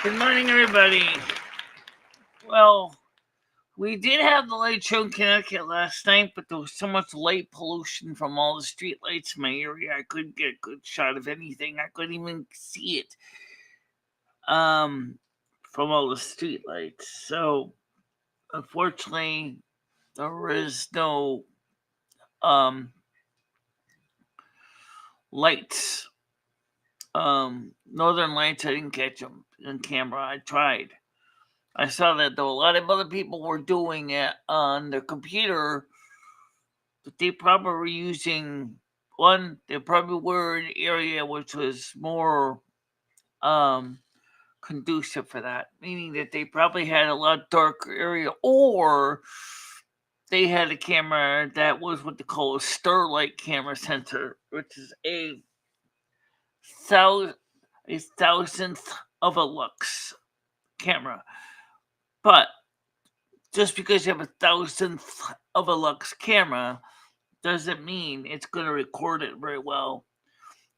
Good morning, everybody. Well, we did have the light show in Connecticut last night, but there was so much light pollution from all the street lights in my area, I couldn't get a good shot of anything. I couldn't even see it from all the street lights. So, unfortunately, there is no lights. Northern lights, I didn't catch them on camera. I tried. I saw that though a lot of other people were doing it on their computer, but they probably were using one. They probably were in an area which was more conducive for that, meaning that they probably had a lot darker area, or they had a camera that was what they call a starlight camera sensor, which is a thousandth of a lux camera. But just because you have a thousandth of a lux camera doesn't mean it's going to record it very well.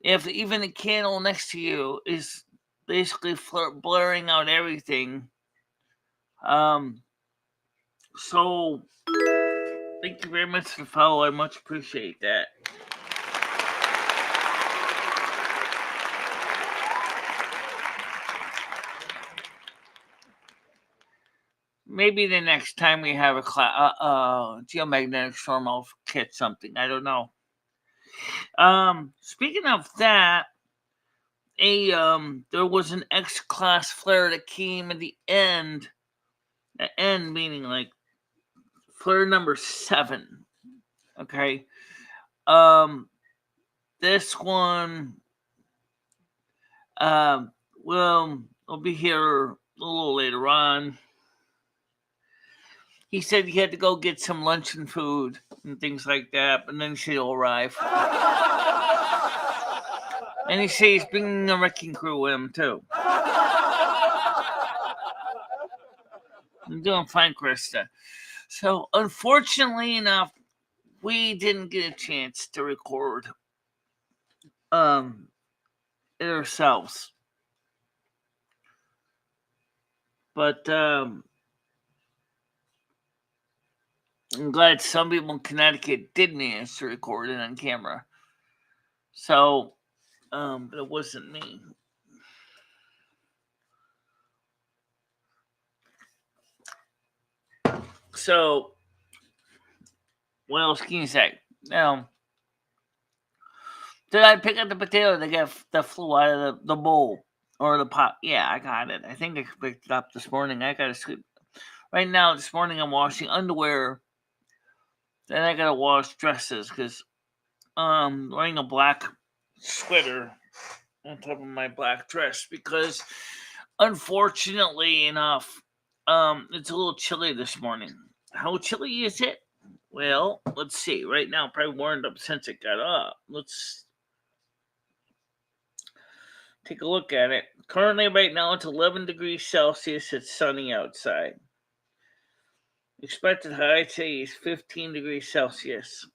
If even the candle next to you is basically blurring out everything, so thank you very much for the follow. I much appreciate that. Maybe the next time we have a geomagnetic storm, I'll catch something. I don't know. Speaking of that, there was an X-class flare that came at the end. The end meaning like flare number 7. Okay. This one, will be here a little later on. He said he had to go get some lunch and food and things like that, but then she'll arrive. And he says he's bringing a wrecking crew with him, too. I'm doing fine, Krista. So, unfortunately enough, we didn't get a chance to record it ourselves. But I'm glad some people in Connecticut did manage to record it on camera. So, but it wasn't me. So, what else can you say? Now, did I pick up the potato that flew out of the bowl or the pot? Yeah, I got it. I think I picked it up this morning. I got to sleep. Right now, this morning, I'm washing underwear. Then I got to wash dresses because I'm wearing a black sweater on top of my black dress because, unfortunately enough, it's a little chilly this morning. How chilly is it? Well, let's see. Right now, probably warmed up since it got up. Let's take a look at it. Currently, right now, it's 11 degrees Celsius. It's sunny outside. Expected high today is 15 degrees Celsius.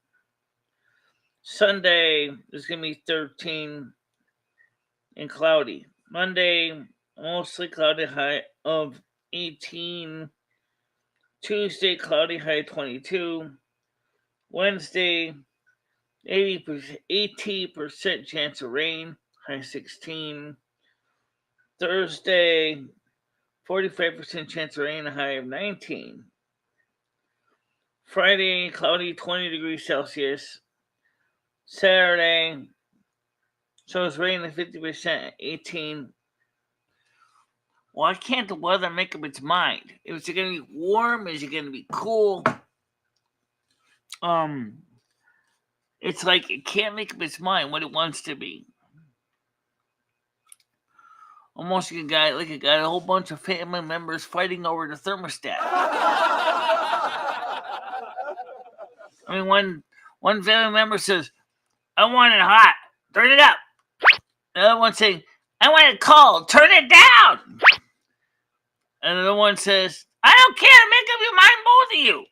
Sunday is going to be 13 and cloudy. Monday, mostly cloudy, high of 18. Tuesday, cloudy, high 22. Wednesday, 80% chance of rain, high 16. Thursday, 45% chance of rain, a high of 19. Friday, cloudy, 20 degrees Celsius. Saturday, shows rain at 50%, 18. Why can't the weather make up its mind? Is it going to be warm? Is it going to be cool? It's like it can't make up its mind what it wants to be. Almost like it got a whole bunch of family members fighting over the thermostat. I mean, one family member says, "I want it hot, turn it up." The other one saying, "I want it cold, turn it down." And the other one says, "I don't care, make up your mind, both of you."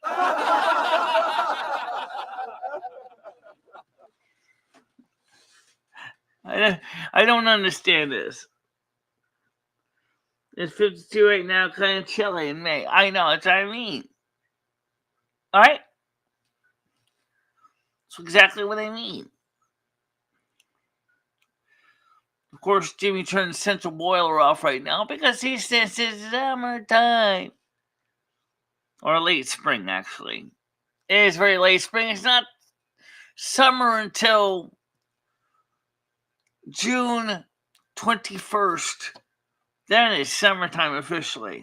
I don't understand this. It's 52 right now, kind of chilly in May. I know, that's what I mean. All right? That's exactly what I mean. Of course, Jimmy turned the central boiler off right now because he says it's summertime. Or late spring, actually. It is very late spring. It's not summer until June 21st. Then it's summertime officially.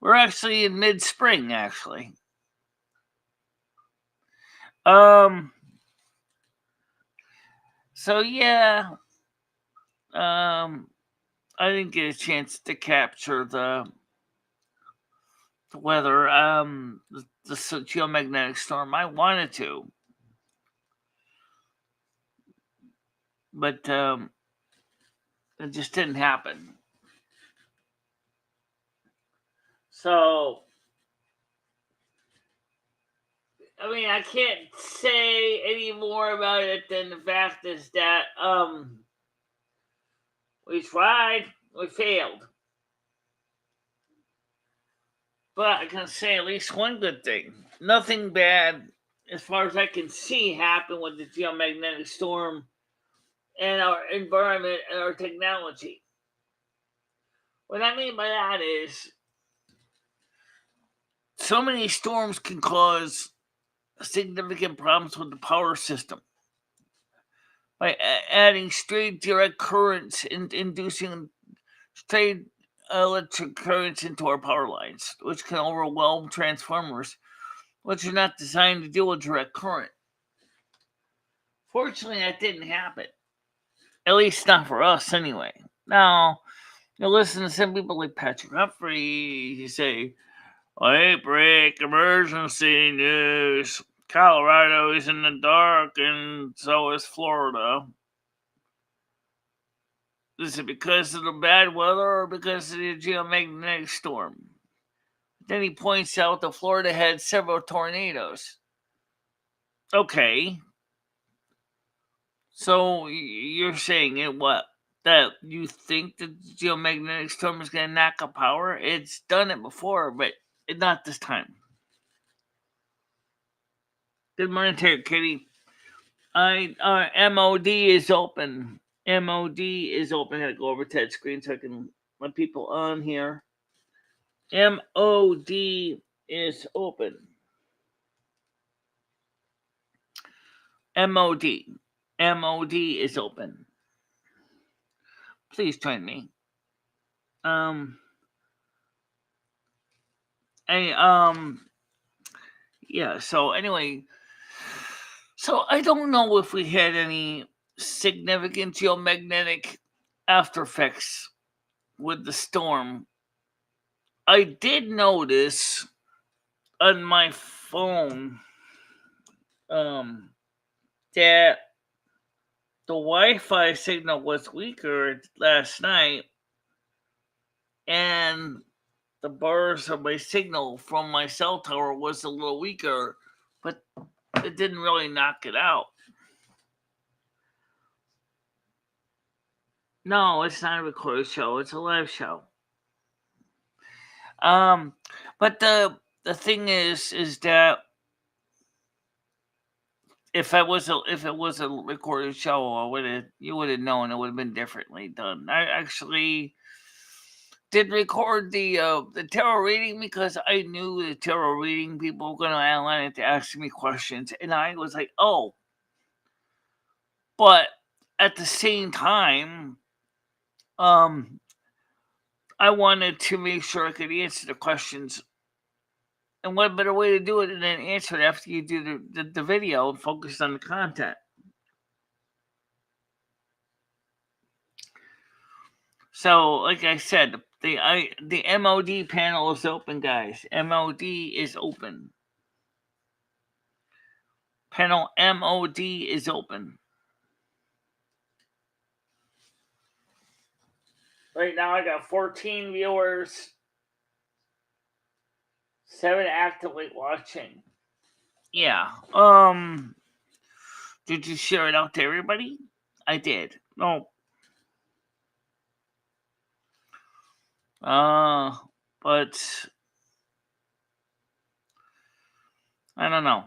We're actually in mid-spring, actually. So yeah. I didn't get a chance to capture the weather. The geomagnetic storm. I wanted to, but it just didn't happen. So, I mean, I can't say any more about it than the fact is that we tried, we failed. But I can say at least one good thing. Nothing bad, as far as I can see, happened with the geomagnetic storm and our environment and our technology. What I mean by that is so many storms can cause significant problems with the power system by adding straight direct currents and inducing straight electric currents into our power lines, which can overwhelm transformers, which are not designed to deal with direct current. Fortunately, that didn't happen. At least not for us, anyway. Now, you listen to some people like Patrick Humphrey, you say, "Hey, break emergency news. Colorado is in the dark, and so is Florida. Is it because of the bad weather or because of the geomagnetic storm?" Then he points out that Florida had several tornadoes. Okay. So you're saying it what? That you think the geomagnetic storm is going to knock out power? It's done it before, but not this time. Good morning, Terry Kitty. MOD is open. MOD is open. I had to go over Ted's screen so I can let people on here. MOD is open. MOD. MOD is open. Please join me. Yeah, so anyway, so I don't know if we had any significant geomagnetic after effects with the storm. I did notice on my phone that the Wi-Fi signal was weaker last night, and the bars of my signal from my cell tower was a little weaker, but it didn't really knock it out. No, it's not a recorded show. It's a live show. But the thing is that if it was a recorded show, you would have known it would have been differently done. I actually did record the tarot reading because I knew the tarot reading people were going to line to ask me questions, and I was like, oh. But at the same time, I wanted to make sure I could answer the questions. And what better way to do it than answer it after you do the video and focus on the content? So, like I said, the MOD panel is open, guys. MOD is open. Panel MOD is open. Right now, I got 14 viewers, 7 actively watching. Yeah. Did you share it out to everybody? I did. No. But I don't know.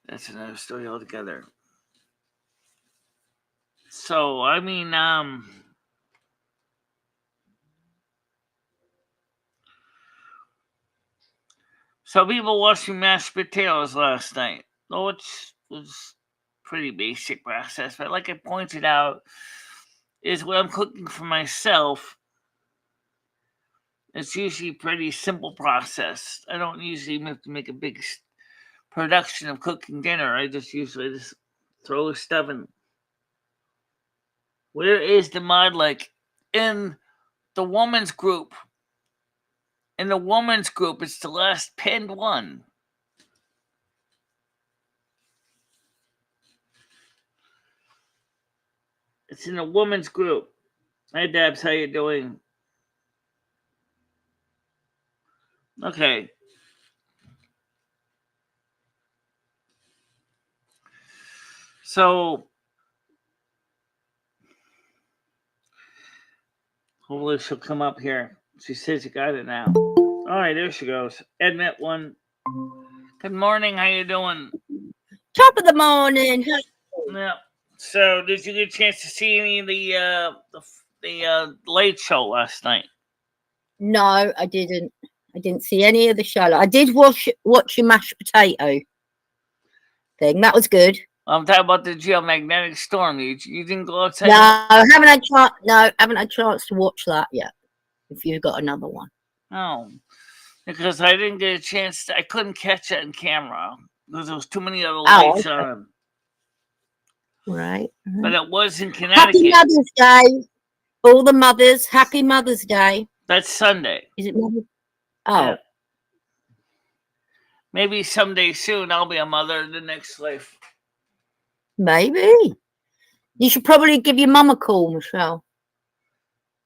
That's another story altogether. So, I mean, so people watching mashed potatoes last night, which was pretty basic process, but like I pointed out, is when I'm cooking for myself, it's usually a pretty simple process. I don't usually have to make a big production of cooking dinner. I just usually just throw stuff in. Where is the mod? Like in the woman's group. In the woman's group, it's the last pinned one. It's in the woman's group. Hi, Dabs. How you doing? Okay. So, hopefully she'll come up here. She says you got it now. All right, there she goes. Admit one. Good morning. How you doing? Top of the morning. Yeah. So, did you get a chance to see any of the late show last night? No, I didn't. I didn't see any of the show. I did watch your mashed potato thing. That was good. I'm talking about the geomagnetic storm. You didn't go outside? No, I haven't had chance. No, haven't had chance to watch that yet. If you've got another one. No, because I didn't get a chance. I couldn't catch it in camera because there was too many other lights on. Right. But it was in Connecticut. Happy Mother's Day. All the mothers, happy Mother's Day. That's Sunday. Is it Mother's? Oh. Yeah. Maybe someday soon I'll be a mother in the next life. Maybe. You should probably give your mum a call, Michelle.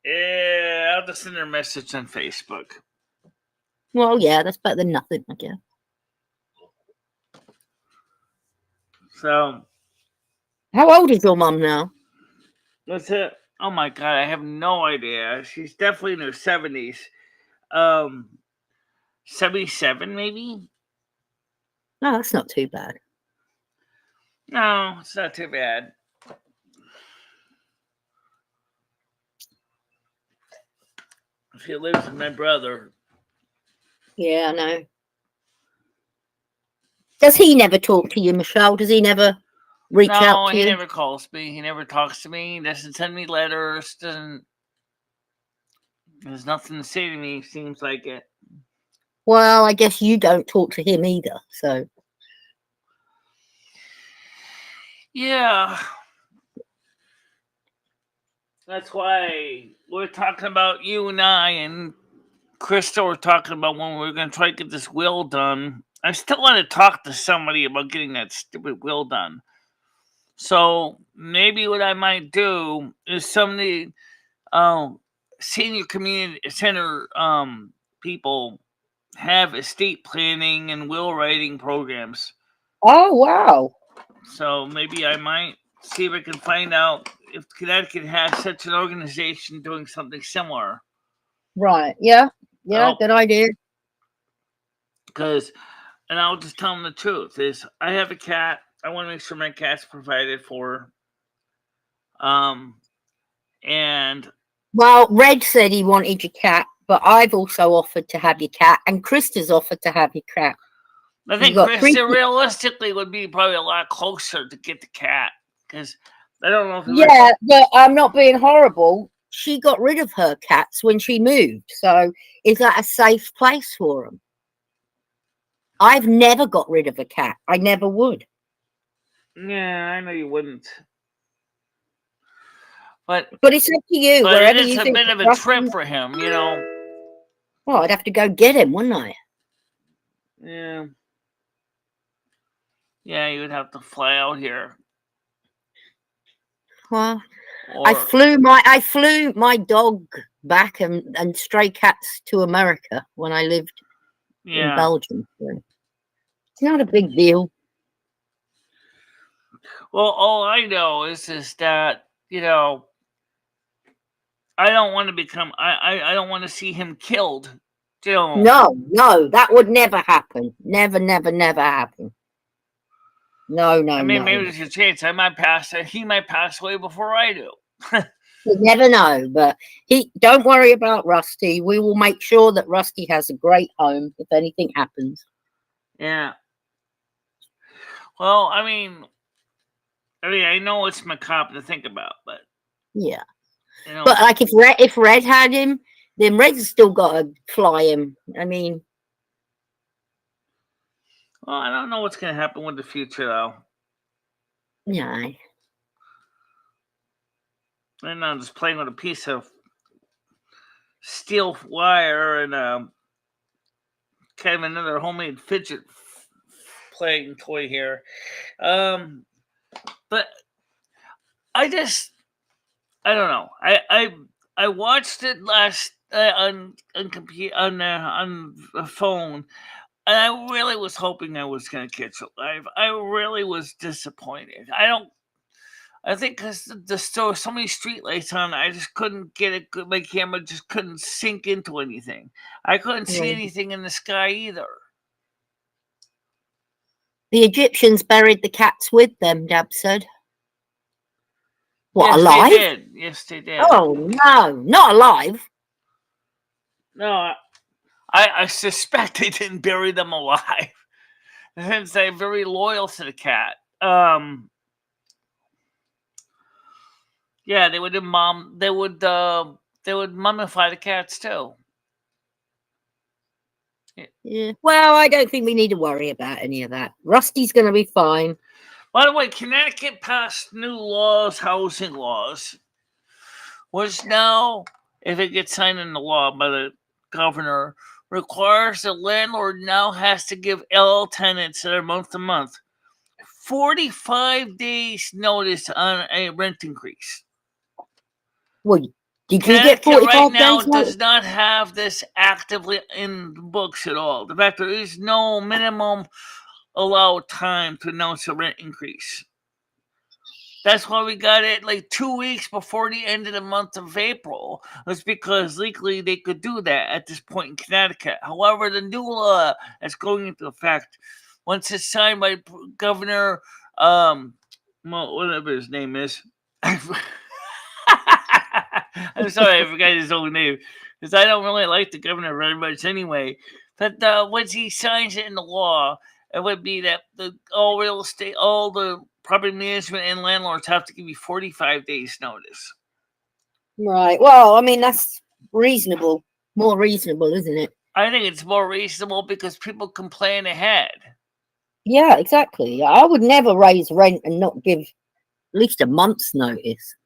Yeah, I'll just send her a message on Facebook. Well, yeah, that's better than nothing, I guess. So. How old is your mum now? That's it. Oh my God, I have no idea. She's definitely in her 70s. 77 maybe? No, that's not too bad. No, it's not too bad. She lives with my brother. Yeah, I know. Does he never talk to you, Michelle? Does he never reach out to you? No, he never calls me. He never talks to me. He doesn't send me letters. There's nothing to say to me, seems like it. Well, I guess you don't talk to him either, so. Yeah. That's why we're talking about you and I and Krista were talking about when we're going to try to get this will done. I still want to talk to somebody about getting that stupid will done. So maybe what I might do is somebody, senior community center people have estate planning and will writing programs. Oh, wow. So maybe I might see if I can find out if Connecticut has such an organization doing something similar. Right. Yeah. Yeah. Good idea. Because, and I'll just tell them the truth, is I have a cat. I want to make sure my cat's provided for. And. Well, Red said he wanted your cat, but I've also offered to have your cat, and Krista's offered to have your cat. I think Krista realistically would be probably a lot closer to get the cat, because I don't know if. Yeah, but I'm not being horrible. She got rid of her cats when she moved, so is that a safe place for them? I've never got rid of a cat. I never would. Yeah, I know you wouldn't. But it's up to you. But wherever it's you a think bit of a trip for him, you know. Well, I'd have to go get him, wouldn't I? Yeah. Yeah, you would have to fly out here. Well, I flew my dog back and stray cats to America when I lived in Belgium. So it's not a big deal. Well, all I know is that, you know, I don't want to become. I don't want to see him killed. You know. No, that would never happen. Never happen. No. I mean, maybe there's a chance I might pass. He might pass away before I do. You never know, but don't worry about Rusty. We will make sure that Rusty has a great home if anything happens. Yeah. Well, I mean, I know it's macabre to think about, but yeah. You know, but like if Red had him, then Red's still got to fly him. I mean, well, I don't know what's going to happen with the future, though. Yeah. And I'm just playing with a piece of steel wire and kind of another homemade fidget playing toy here. But I don't know. I watched it last on the phone, and I really was hoping I was going to catch it live. I really was disappointed. I think because there were so many streetlights on, I just couldn't get it. My camera just couldn't sink into anything. I couldn't see anything in the sky either. The Egyptians buried the cats with them, Dab said. What, yes, alive? They did. Yes, they did. Oh, no, not alive. No, I suspect they didn't bury them alive. Since they're very loyal to the cat. Yeah, they would mummify the cats too. Yeah. Well, I don't think we need to worry about any of that. Rusty's going to be fine. By the way, Connecticut passed new laws, housing laws, which now, if it gets signed into law by the governor, requires the landlord now has to give LL tenants that are month to month 45 days notice on a rent increase. Well, did you get 45 right now days does not have this actively in the books at all. The fact there is no minimum allowed time to announce a rent increase. That's why we got it like 2 weeks before the end of the month of April. It's because legally they could do that at this point in Connecticut. However, the new law that's going into effect, once it's signed by Governor, whatever his name is. I'm sorry, I forgot his own name because I don't really like the governor very much anyway. But once he signs it in the law, it would be that all real estate, all the property management and landlords have to give you 45 days notice. Right. Well, I mean, that's reasonable. More reasonable, isn't it? I think it's more reasonable because people can plan ahead. Yeah, exactly. I would never raise rent and not give at least a month's notice.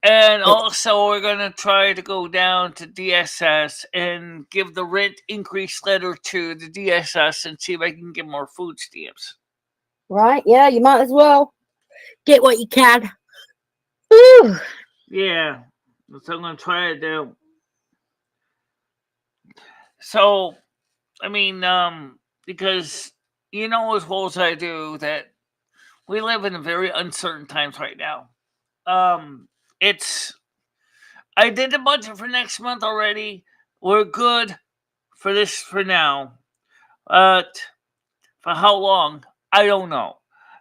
And also, we're going to try to go down to DSS and give the rent increase letter to the DSS and see if I can get more food stamps. Right, yeah, you might as well get what you can. Whew. Yeah, that's what I'm going to try to do. So, I mean, because you know as well as I do that we live in very uncertain times right now. I did the budget for next month already. We're good for this for now. But for how long, I don't know.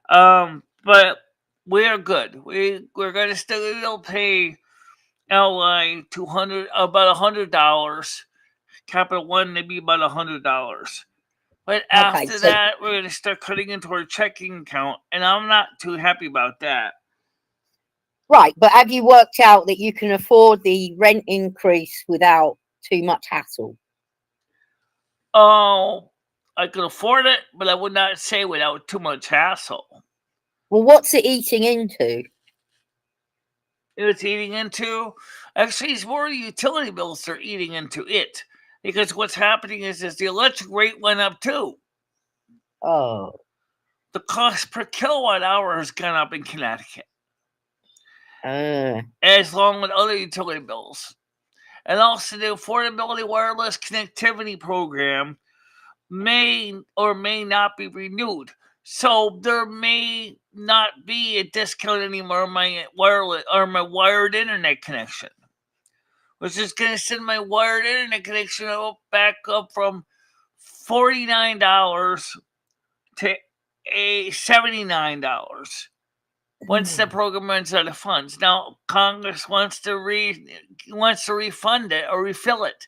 But we're good. We're gonna still pay LI about $100. Capital One maybe about $100. But after that, we're gonna start cutting into our checking account, and I'm not too happy about that. Right, but have you worked out that you can afford the rent increase without too much hassle? Oh, I could afford it, but I would not say without too much hassle. Well, what's it eating into? It's eating into, actually, it's more utility bills are eating into it. Because what's happening is the electric rate went up too. Oh. The cost per kilowatt hour has gone up in Connecticut. As long with other utility bills. and also the Affordability Wireless Connectivity Program may or may not be renewed. So there may not be a discount anymore on my wireless or my wired internet connection, which is going to send my wired internet connection back up from $49 to $79 once the program runs out of funds. Now Congress wants to refund it or refill it,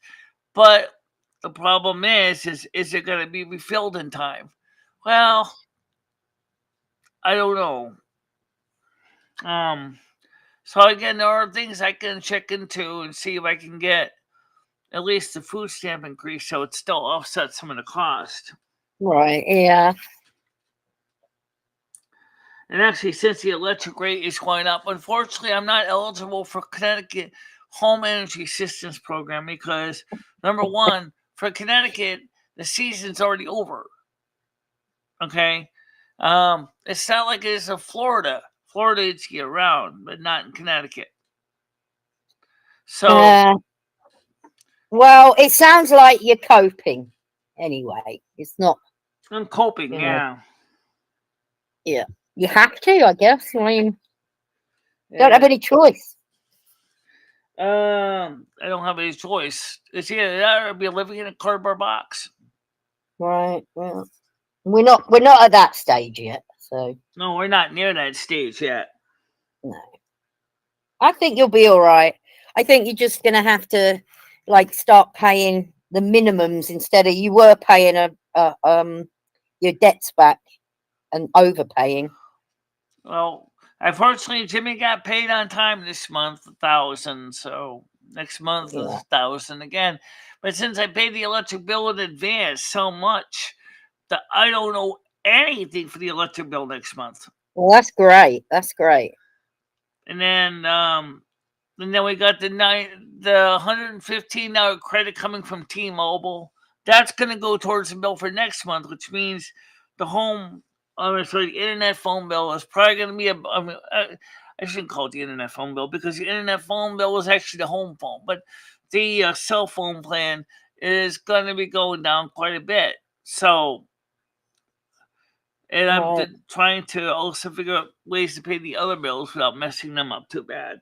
but the problem is it going to be refilled in time? Well, I don't know. So again, there are things I can check into and see if I can get at least the food stamp increase, so it still offsets some of the cost. Right. Yeah. And actually, since the electric rate is going up, unfortunately, I'm not eligible for Connecticut Home Energy Assistance Program because, number one, for Connecticut, the season's already over. Okay? It's not like it is in Florida. Florida it's year round, but not in Connecticut. So, well, it sounds like you're coping anyway. It's not. I'm coping, yeah. Yeah. You have to, I guess. I mean, don't have any choice. I don't have any choice. It's either that or be living in a cardboard box. Right. Well, we're not at that stage yet. So no, we're not near that stage yet. No, I think you'll be all right. I think you're just gonna have to start paying the minimums instead of you were paying your debts back and overpaying. Well, unfortunately, Jimmy got paid on time this month, $1,000. So next month is $1,000 again. But since I paid the electric bill in advance so much that I don't owe anything for the electric bill next month. Well, that's great. That's great. And then we got the $115 credit coming from T-Mobile. That's going to go towards the bill for next month, which means the the internet phone bill is probably going to be I shouldn't call it the internet phone bill because the internet phone bill is actually the home phone, but the cell phone plan is going to be going down quite a bit. So, and I'm trying to also figure out ways to pay the other bills without messing them up too bad.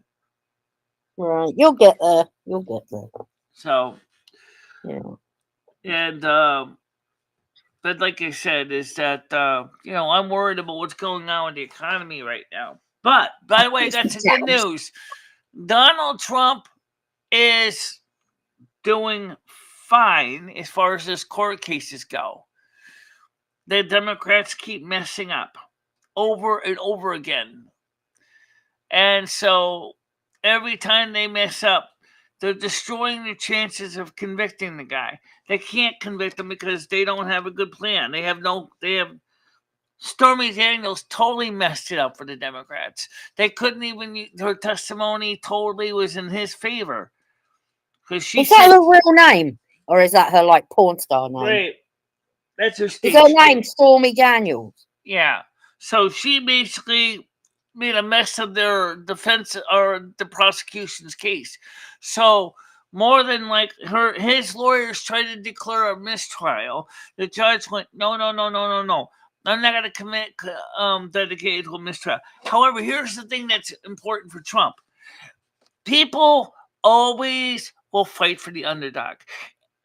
Right, you'll get there. You'll get there. So, yeah, and but like I said, is that I'm worried about what's going on with the economy right now. But by the way, I got some good news. Donald Trump is doing fine as far as his court cases go. The Democrats keep messing up over and over again. And so every time they mess up, they're destroying the chances of convicting the guy. They can't convict him because they don't have a good plan. They have Stormy Daniels totally messed it up for the Democrats. They couldn't even, her testimony totally was in his favor. Is that her real name? Or is that her porn star name? Right. That's her stage name. Is her name Stormy Daniels? Yeah. So she basically made a mess of their defense or the prosecution's case. So more than his lawyers tried to declare a mistrial, the judge went, no. I'm not going to commit dedicated to a mistrial. However, here's the thing that's important for Trump. People always will fight for the underdog.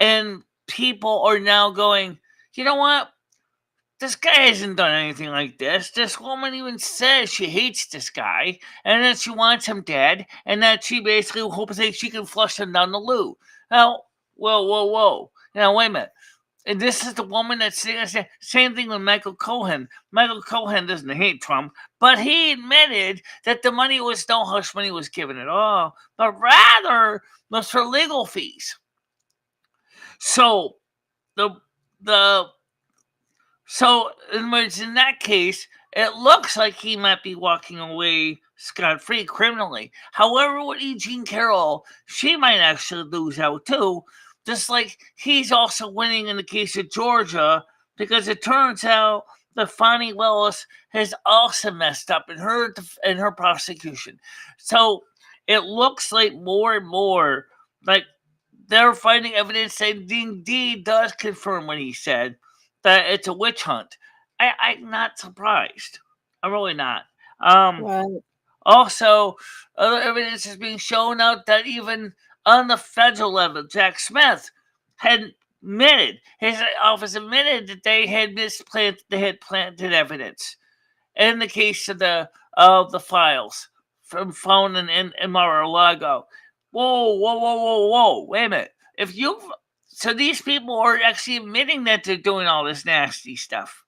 And people are now going, you know what? This guy hasn't done anything like this. This woman even says she hates this guy and that she wants him dead and that she basically hopes that she can flush him down the loo. Now, whoa. Now, wait a minute. And this is the woman that's saying same thing with Michael Cohen. Michael Cohen doesn't hate Trump, but he admitted that the money was no hush money was given at all, but rather was for legal fees. So So, in that case, it looks like he might be walking away scot-free criminally. However, with E. Jean Carroll, she might actually lose out too, just like he's also winning in the case of Georgia, because it turns out that Fani Willis has also messed up in her prosecution. So, it looks like more and more like they're finding evidence that indeed does confirm what he said, that it's a witch hunt. I'm not surprised. I'm really not. Right. Also, other evidence is being shown out that even on the federal level, Jack Smith had admitted, his office admitted that they had planted evidence in the case of the files from found in Mar-a-Lago. Whoa! Wait a minute. So these people are actually admitting that they're doing all this nasty stuff.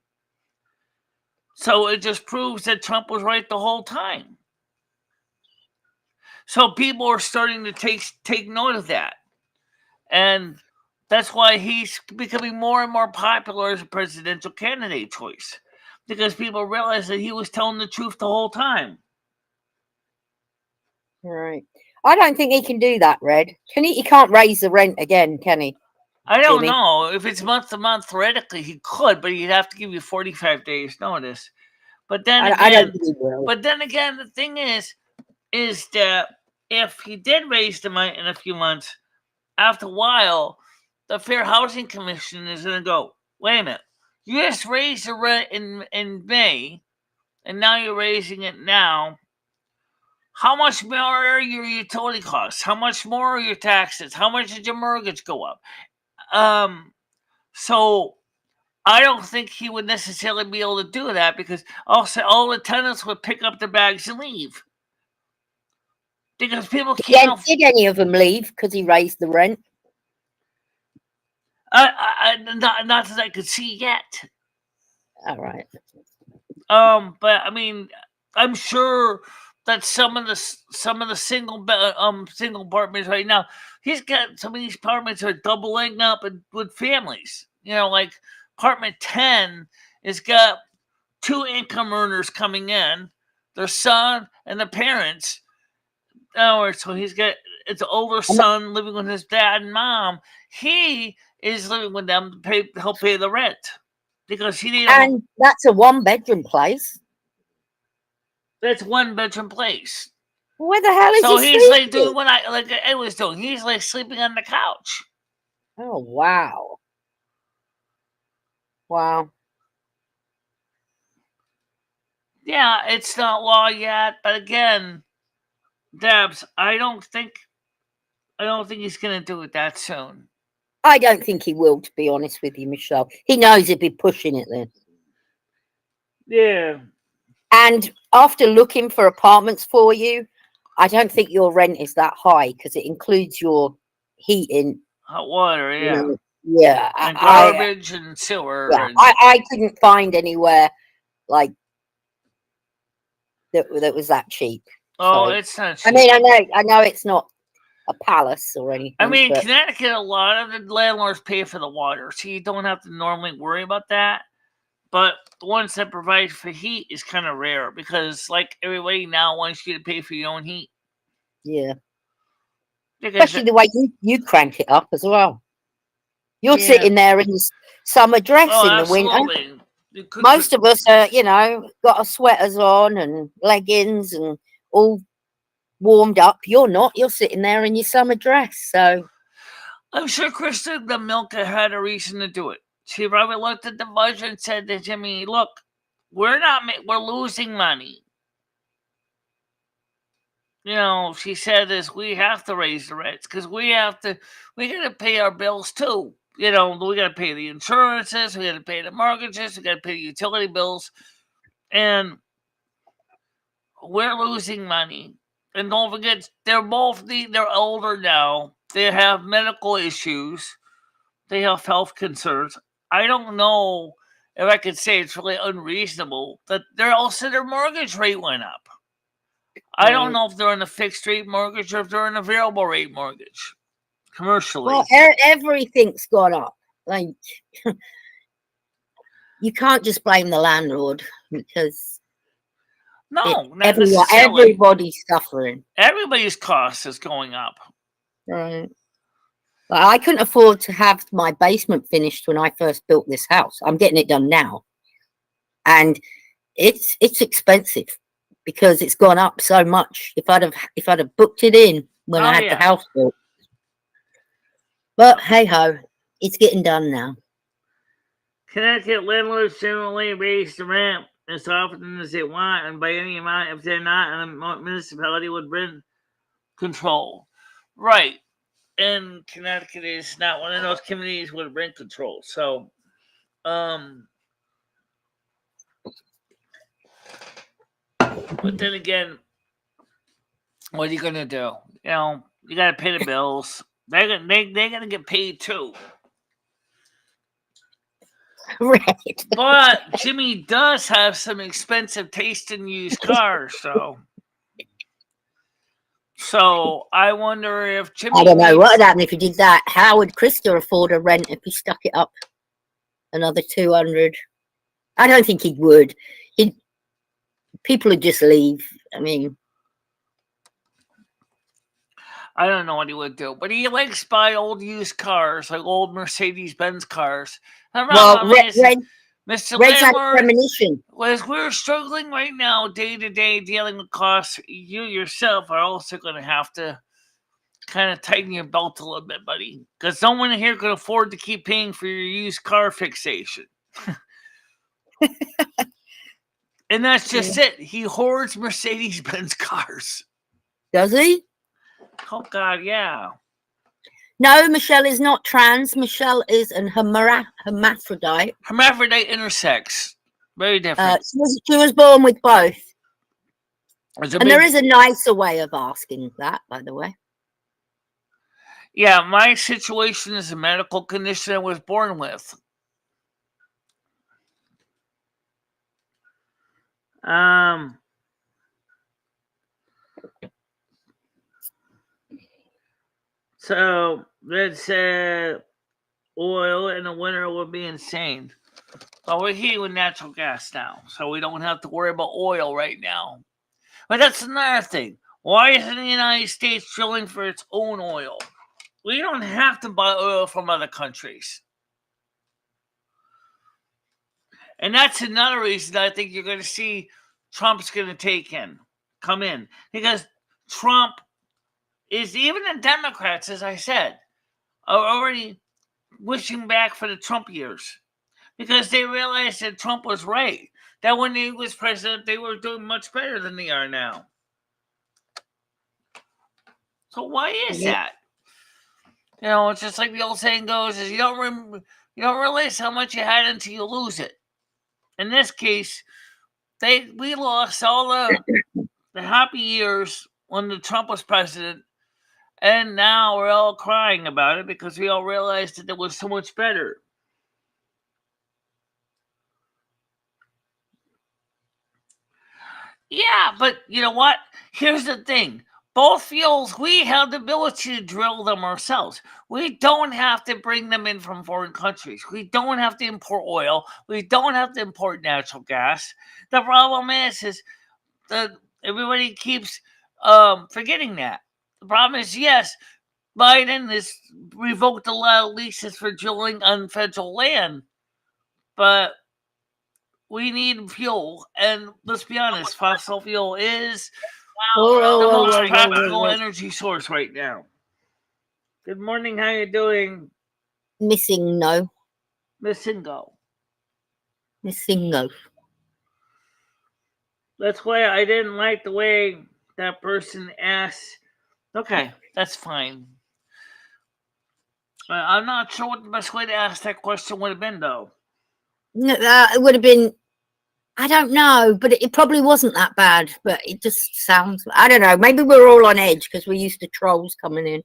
So it just proves that Trump was right the whole time. So people are starting to take note of that, and that's why he's becoming more and more popular as a presidential candidate choice, because people realize that he was telling the truth the whole time. Right. I don't think he can do that, Red. Can he? He can't raise the rent again, can he? I don't Jimmy? know if it's month to month. Theoretically, he could, but he'd have to give you 45 days notice. But then I don't think he will. but then again, the thing is that if he did raise the money in a few months, after a while, the Fair Housing Commission is going to go, wait a minute, you just raised the rent in May, and now you're raising it now. How much more are your utility costs? How much more are your taxes? How much did your mortgage go up? So I don't think he would necessarily be able to do that, because also all the tenants would pick up their bags and leave. Because people can't. Did any of them leave because he raised the rent? Not that I could see yet. All right. But I mean, I'm sure that some of the single apartments right now, he's got some of these apartments are doubling up with families. Like apartment 10 has got 2 income earners coming in, their son and the parents. So he's got it's an older son living with his dad and mom. He is living with them to help pay the rent, because he needs. And that's a 1-bedroom place. That's 1-bedroom place. Where the hell is so he he's sleeping? like doing what I was doing. He's like sleeping on the couch. Oh, wow. Wow. Yeah, it's not law yet, but again, Debs, I don't think he's gonna do it that soon. I don't think he will, to be honest with you, Michelle. He knows he'd be pushing it then. Yeah. And after looking for apartments for you, I don't think your rent is that high, because it includes your heating, hot water, yeah, yeah, and garbage and sewer. Yeah, I couldn't find anywhere like that was that cheap. Oh, So, it's not cheap. I mean, I know it's not a palace or anything. I mean, but Connecticut, a lot of the landlords pay for the water, so you don't have to normally worry about that. But the ones that provide for heat is kind of rare, because like everybody now wants you to pay for your own heat. Yeah. Because especially the way you crank it up as well. You're sitting there in summer dress in the winter. Most of us are, got our sweaters on and leggings and all warmed up. You're not. You're sitting there in your summer dress. So I'm sure Krista the Milka had a reason to do it. She probably looked at the budget and said to Jimmy, "Look, we're losing money." She said this, we have to raise the rents because we got to pay our bills too. We got to pay the insurances, we got to pay the mortgages, we got to pay the utility bills, and we're losing money. And don't forget, they're older now. They have medical issues. They have health concerns. I don't know if I could say it's really unreasonable that their mortgage rate went up. I don't know if they're in a fixed rate mortgage or if they're in a variable rate mortgage commercially. Well, everything's gone up. Like, you can't just blame the landlord, because everybody's suffering. Everybody's cost is going up. Right. I couldn't afford to have my basement finished when I first built this house. I'm getting it done now, and it's expensive because it's gone up so much. If I'd have booked it in when I had the house built. But hey ho, it's getting done now. Connecticut landlords generally raise the rent as often as they want and by any amount if they're not, and the municipality would rent control. Right. And Connecticut is not one of those communities with rent control. So, but then again, what are you gonna do? You know, you gotta pay the bills. They're gonna get paid too. Right. But Jimmy does have some expensive taste in used cars, so I wonder if Jimmy. I don't know what would happen if he did that. How would Krista afford a rent if he stuck it up another 200? I don't think he would. People would just leave. I mean, I don't know what he would do, but he likes to buy old used cars, like old Mercedes-Benz cars. And well, Mr. Red's had Landlord, premonition. as we're struggling right now, day to day, dealing with costs, you yourself are also going to have to kind of tighten your belt a little bit, buddy, because no one here can afford to keep paying for your used car fixation. And that's just it. He hoards Mercedes-Benz cars. Does he? Oh, God, yeah. No, Michelle is not trans. Michelle is an hermaphrodite. Hermaphrodite intersex. Very different. She was born with both. And there is a nicer way of asking that, by the way. Yeah, my situation is a medical condition I was born with. So let's oil in the winter would be insane. But we're heating with natural gas now, so we don't have to worry about oil right now. But that's another thing. Why isn't the United States drilling for its own oil? We don't have to buy oil from other countries. And that's another reason I think you're going to see Trump's going to come in. Because Trump is, even the Democrats, as I said, are already wishing back for the Trump years. Because they realized that Trump was right. That when he was president, they were doing much better than they are now. So why is that? You know, it's just like the old saying goes: "Is you don't realize how much you had until you lose it." In this case, we lost all the happy years when the Trump was president, and now we're all crying about it because we all realized that it was so much better. Yeah, but you know what? Here's the thing. Both fuels, we have the ability to drill them ourselves. We don't have to bring them in from foreign countries. We don't have to import oil. We don't have to import natural gas. The problem is that everybody keeps forgetting that. The problem is, yes, Biden has revoked a lot of leases for drilling on federal land, but we need fuel. And let's be honest, fossil fuel is the most practical energy source right now. Good morning. How you doing? Missing no. Missing go. Missing no. That's why I didn't like the way that person asked. Okay, that's fine. I'm not sure what the best way to ask that question would have been, though. No, it would have been, I don't know, but it probably wasn't that bad. But it just sounds, I don't know. Maybe we're all on edge because we're used to trolls coming in.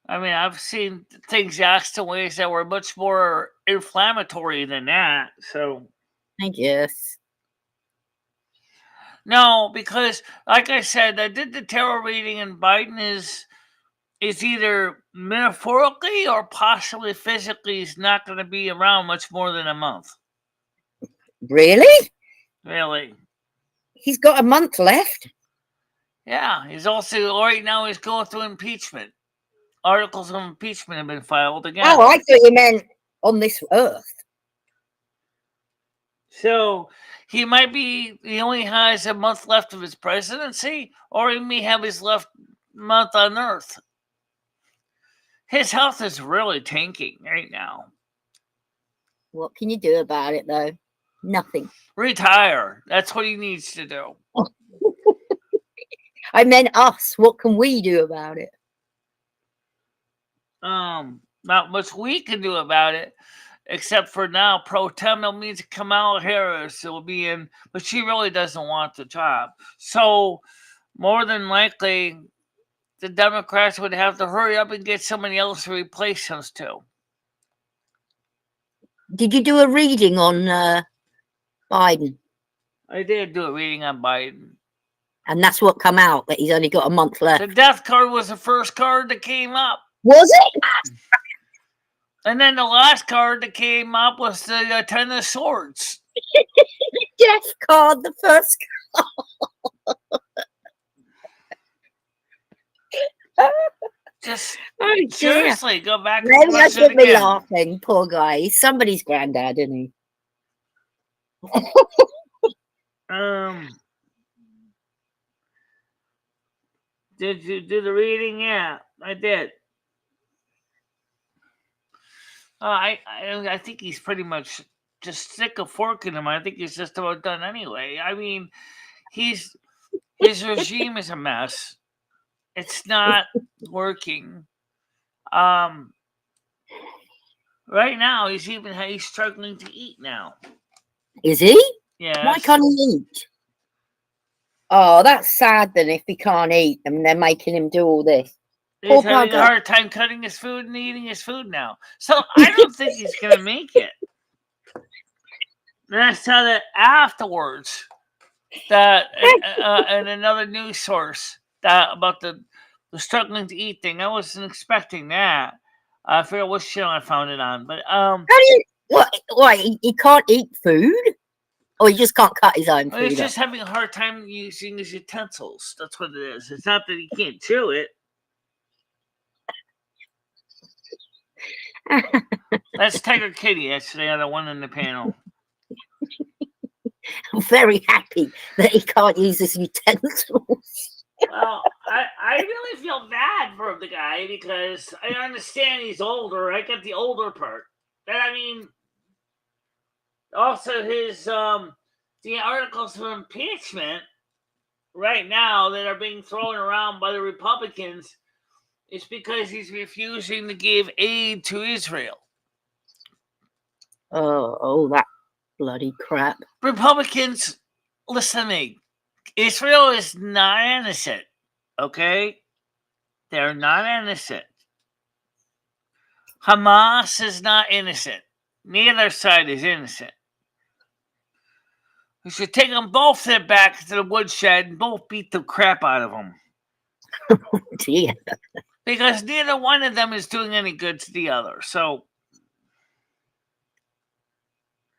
I mean, I've seen things asked in ways that were much more inflammatory than that. So, I guess. No, because like I said, I did the tarot reading, and Biden is either metaphorically or possibly physically is not going to be around much more than a month. Really? Really? He's got a month left. Yeah, he's also right now he's going through impeachment. Articles of impeachment have been filed again. Oh, I thought you meant on this earth. So he only has a month left of his presidency, or he may have his left month on Earth. His health is really tanking right now. What can you do about it, though? Nothing. Retire. That's what he needs to do. I meant us. What can we do about it? Not much we can do about it, except for now, pro tem means Kamala Harris will be in, but she really doesn't want the job. So, more than likely, the Democrats would have to hurry up and get somebody else to replace him too. Did you do a reading on Biden? I did do a reading on Biden. And that's what come out, that he's only got a month left. The death card was the first card that came up. Was it? And then the last card that came up was the Ten of Swords. Death card, the first card. Just seriously, go back and Maybe I watch it should be again. laughing. Poor guy. He's somebody's granddad, isn't he? Did you do the reading? Yeah, I did. I think he's pretty much just sick of forking him. I think he's just about done anyway. I mean, his regime is a mess. It's not working. Right now he's struggling to eat now. Is he? Yeah. Why can't he eat? Oh, that's sad then if he can't eat and they're making him do all this. He's having a hard time cutting his food and eating his food now. So I don't think he's going to make it. And I saw that afterwards, that and another news source that about the struggling to eat thing. I wasn't expecting that. I forget what channel I found it on, but how do you what he can't eat food? Or he just can't cut his own food? He's just having a hard time using his utensils. That's what it is. It's not that he can't chew it. That's Tiger Kitty. That's the other one in the panel. I'm very happy that he can't use his utensils. Well, I really feel bad for the guy because I understand he's older. I get the older part. But I mean, also his the articles of impeachment right now that are being thrown around by the Republicans is because he's refusing to give aid to Israel. Oh, that bloody crap. Republicans, listen to me. Israel is not innocent, okay? They're not innocent. Hamas is not innocent. Neither side is innocent. We should take them both back to the woodshed and both beat the crap out of them. Dear. Because neither one of them is doing any good to the other. So,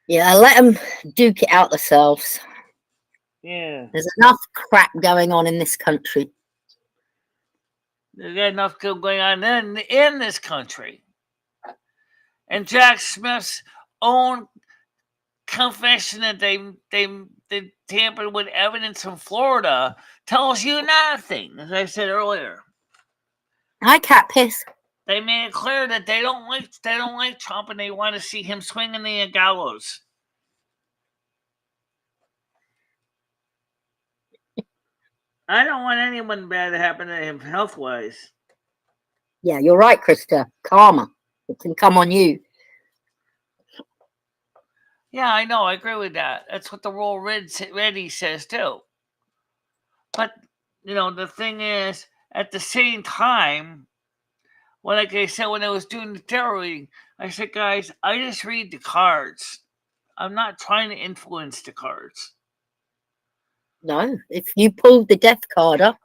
yeah, let them duke it out themselves. Yeah. There's enough crap going on in this country. There's enough going on in this country. And Jack Smith's own confession that they tampered with evidence from Florida tells you nothing, as I said earlier. I cat piss. They made it clear that they don't like Trump and they want to see him swinging the gallows. I don't want anyone bad to happen to him health-wise. Yeah, you're right, Krista. Karma. It can come on you. Yeah, I know. I agree with that. That's what the rule ready says too. But, the thing is, at the same time, like I said when I was doing the tarot reading, I said, guys, I just read the cards. I'm not trying to influence the cards. No, if you pulled the death card up,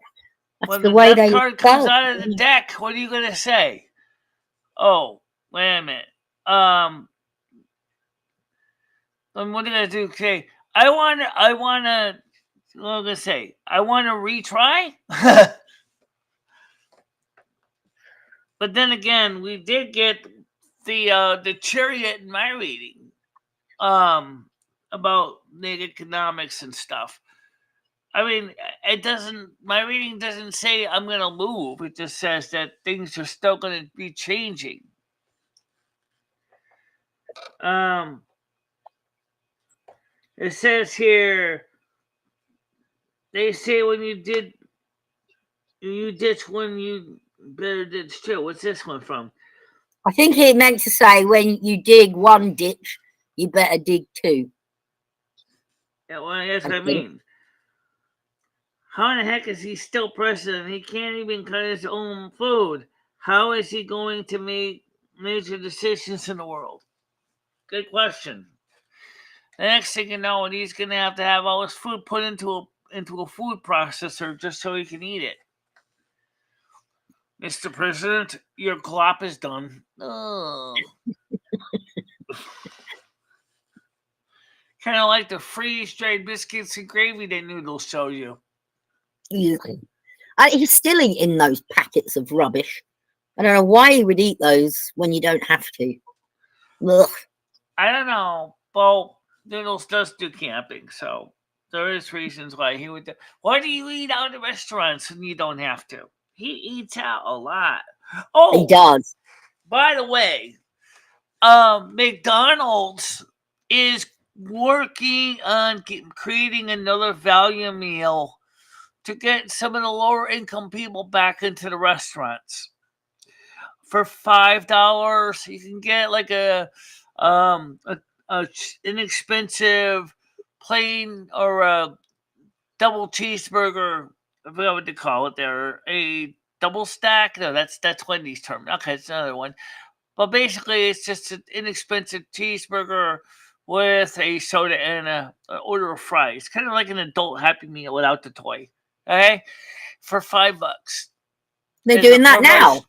that's when the way death they card comes out of the deck, what are you going to say? Oh, wait a minute. Then what are you going to do? Okay, I want to, what am I going to say? I want to retry? But then again, we did get the chariot in my reading about the economics and stuff. I mean, it doesn't. My reading doesn't say I'm going to move. It just says that things are still going to be changing. It says here. They say when you ditch when you better ditch too. What's this one from? I think it meant to say when you dig one ditch, you better dig two. Yeah, well, that's what I mean. How in the heck is he still president? He can't even cut his own food. How is he going to make major decisions in the world? Good question. The next thing you know, he's going to have all his food put into a food processor just so he can eat it. Mr. President, your glop is done. Oh. Kind of like the freeze-dried biscuits and gravy that Noodles show you. He's still eating those packets of rubbish. I don't know why he would eat those when you don't have to. Ugh. I don't know. Well, Noodles does do camping, so there is reasons why he would. Why do you eat out at restaurants when you don't have to? He eats out a lot. Oh, he does. By the way, McDonald's is working on creating another value meal to get some of the lower income people back into the restaurants. For $5, you can get like a inexpensive plain or a double cheeseburger. I forgot what they call it there. A double stack. No, that's Wendy's term. Okay, it's another one. But basically, it's just an inexpensive cheeseburger with a soda and an order of fries. Kind of like an adult Happy Meal without the toy. Okay, for $5. They're doing that now.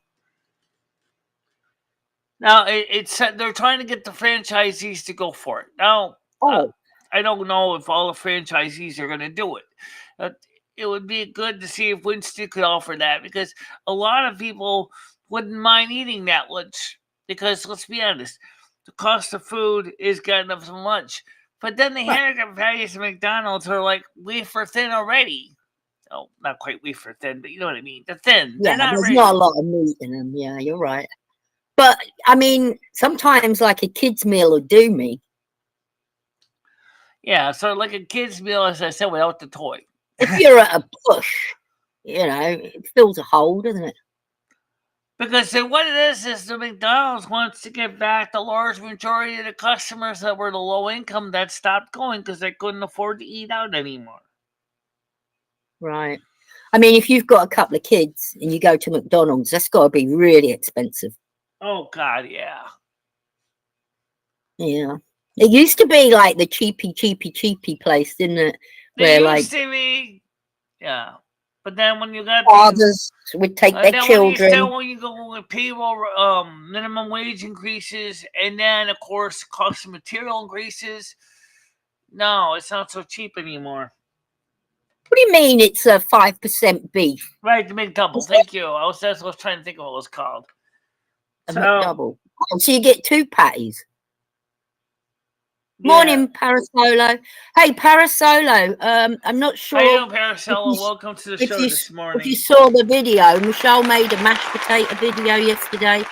Now it's they're trying to get the franchisees to go for it. Now, I don't know if all the franchisees are going to do it. It would be good to see if Winston could offer that, because a lot of people wouldn't mind eating that lunch. Because let's be honest, the cost of food is getting up so much. But then the hamburger patties at McDonald's are like wafer thin already. Oh, not quite wafer thin, but you know what I mean. They're thin. Yeah, They're there's not a lot of meat in them. Yeah, you're right. But I mean, sometimes like a kid's meal will do me. Yeah, so like a kid's meal, as I said, without the toy. If you're at a push, it fills a hole, doesn't it? Because what it is the McDonald's wants to get back the large majority of the customers that were the low income that stopped going because they couldn't afford to eat out anymore. Right. I mean, if you've got a couple of kids and you go to McDonald's, that's got to be really expensive. Oh, God, yeah. Yeah. It used to be like the cheapy place, didn't it? Where used to be. Yeah. But then when you got fathers would take their children. When you go with payroll, minimum wage increases, and then, of course, cost of material increases, no, it's not so cheap anymore. What do you mean it's a 5% beef? Right, the McDouble. Thank you. That's what I was trying to think of what it was called. A McDouble. Oh, so you get 2 patties. Yeah. Morning, Parasolo. Hey, Parasolo. I'm not sure. How you doing, Parasolo? Welcome to the show this morning. If you saw the video, Michelle made a mashed potato video yesterday,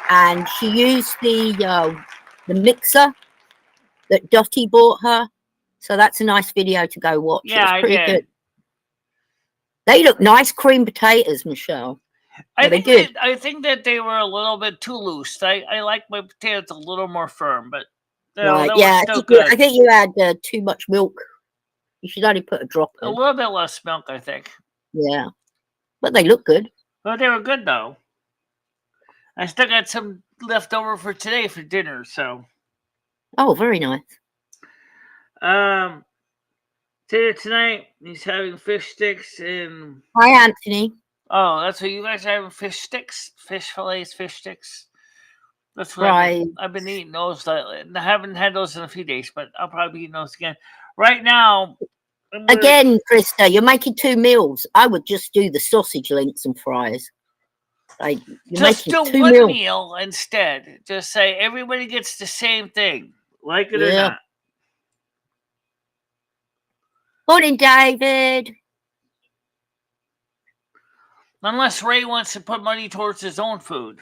and she used the mixer that Dottie bought her. So that's a nice video to go watch. Yeah, it's pretty good. They look nice, cream potatoes, Michelle. I think that they were a little bit too loose. I like my potatoes a little more firm, but right, yeah, I think you had too much milk. You should only put a drop in. A little bit less milk, I think. Yeah, but they look good. Well, they were good though. I still got some left over for today for dinner, so. Oh, very nice. Tonight he's having fish sticks and. Hi, Anthony. Oh, that's what you guys are having, fish sticks, fish fillets, fish sticks. That's what I've been eating those. I haven't had those in a few days, but I'll probably be eating those again. Right now. Again, Krista, you're making 2 meals. I would just do the sausage links and fries. Like, just do 1 meal instead. Just say everybody gets the same thing, like it or not. Morning, David. Unless Ray wants to put money towards his own food.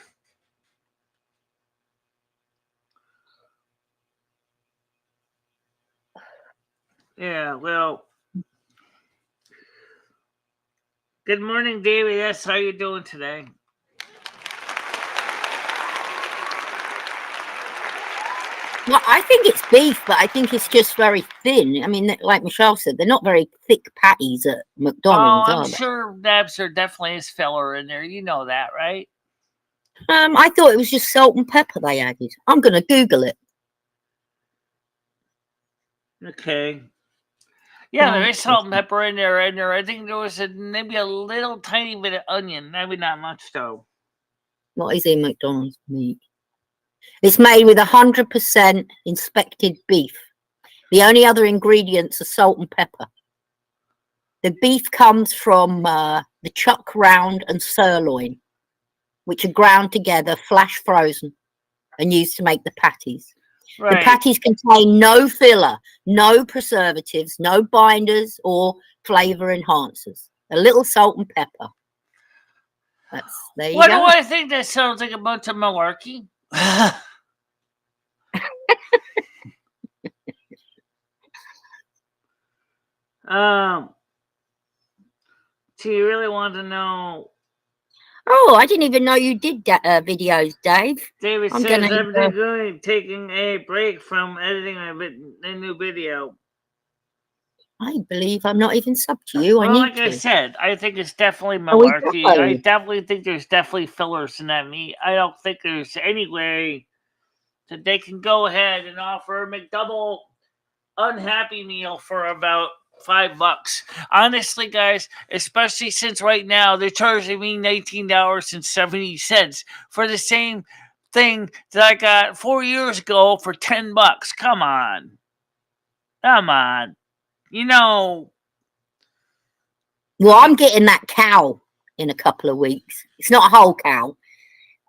Yeah, well. Good morning, David. Yes, how you doing today? Well, I think it's beef, but I think it's just very thin. I mean, like Michelle said, they're not very thick patties at McDonald's, I'm are they? sure Dabs are definitely is filler in there. You know that, right? I thought it was just salt and pepper they added. I'm going to Google it. Okay. Yeah, there is salt and pepper in there. I think there was maybe a little tiny bit of onion. Maybe not much, though. What is in McDonald's meat? It's made with 100% inspected beef. The only other ingredients are salt and pepper. The beef comes from the chuck round and sirloin, which are ground together, flash frozen, and used to make the patties. Right. The patties contain no filler, no preservatives, no binders or flavour enhancers. A little salt and pepper. There you go. What do I think? That sounds like a bunch of malarkey. Do you really want to know? Oh, I didn't even know you did videos, Dave. David says I'm taking a break from editing a new video. I believe I'm not even sub to you. Well, like I said, I think it's definitely malarkey. I definitely think there's definitely fillers in that meat. I don't think there's any way that they can go ahead and offer a McDouble unhappy meal for about $5. Honestly, guys, especially since right now they're charging me $19.70 for the same thing that I got 4 years ago for $10. Come on. You know. Well, I'm getting that cow in a couple of weeks. It's not a whole cow.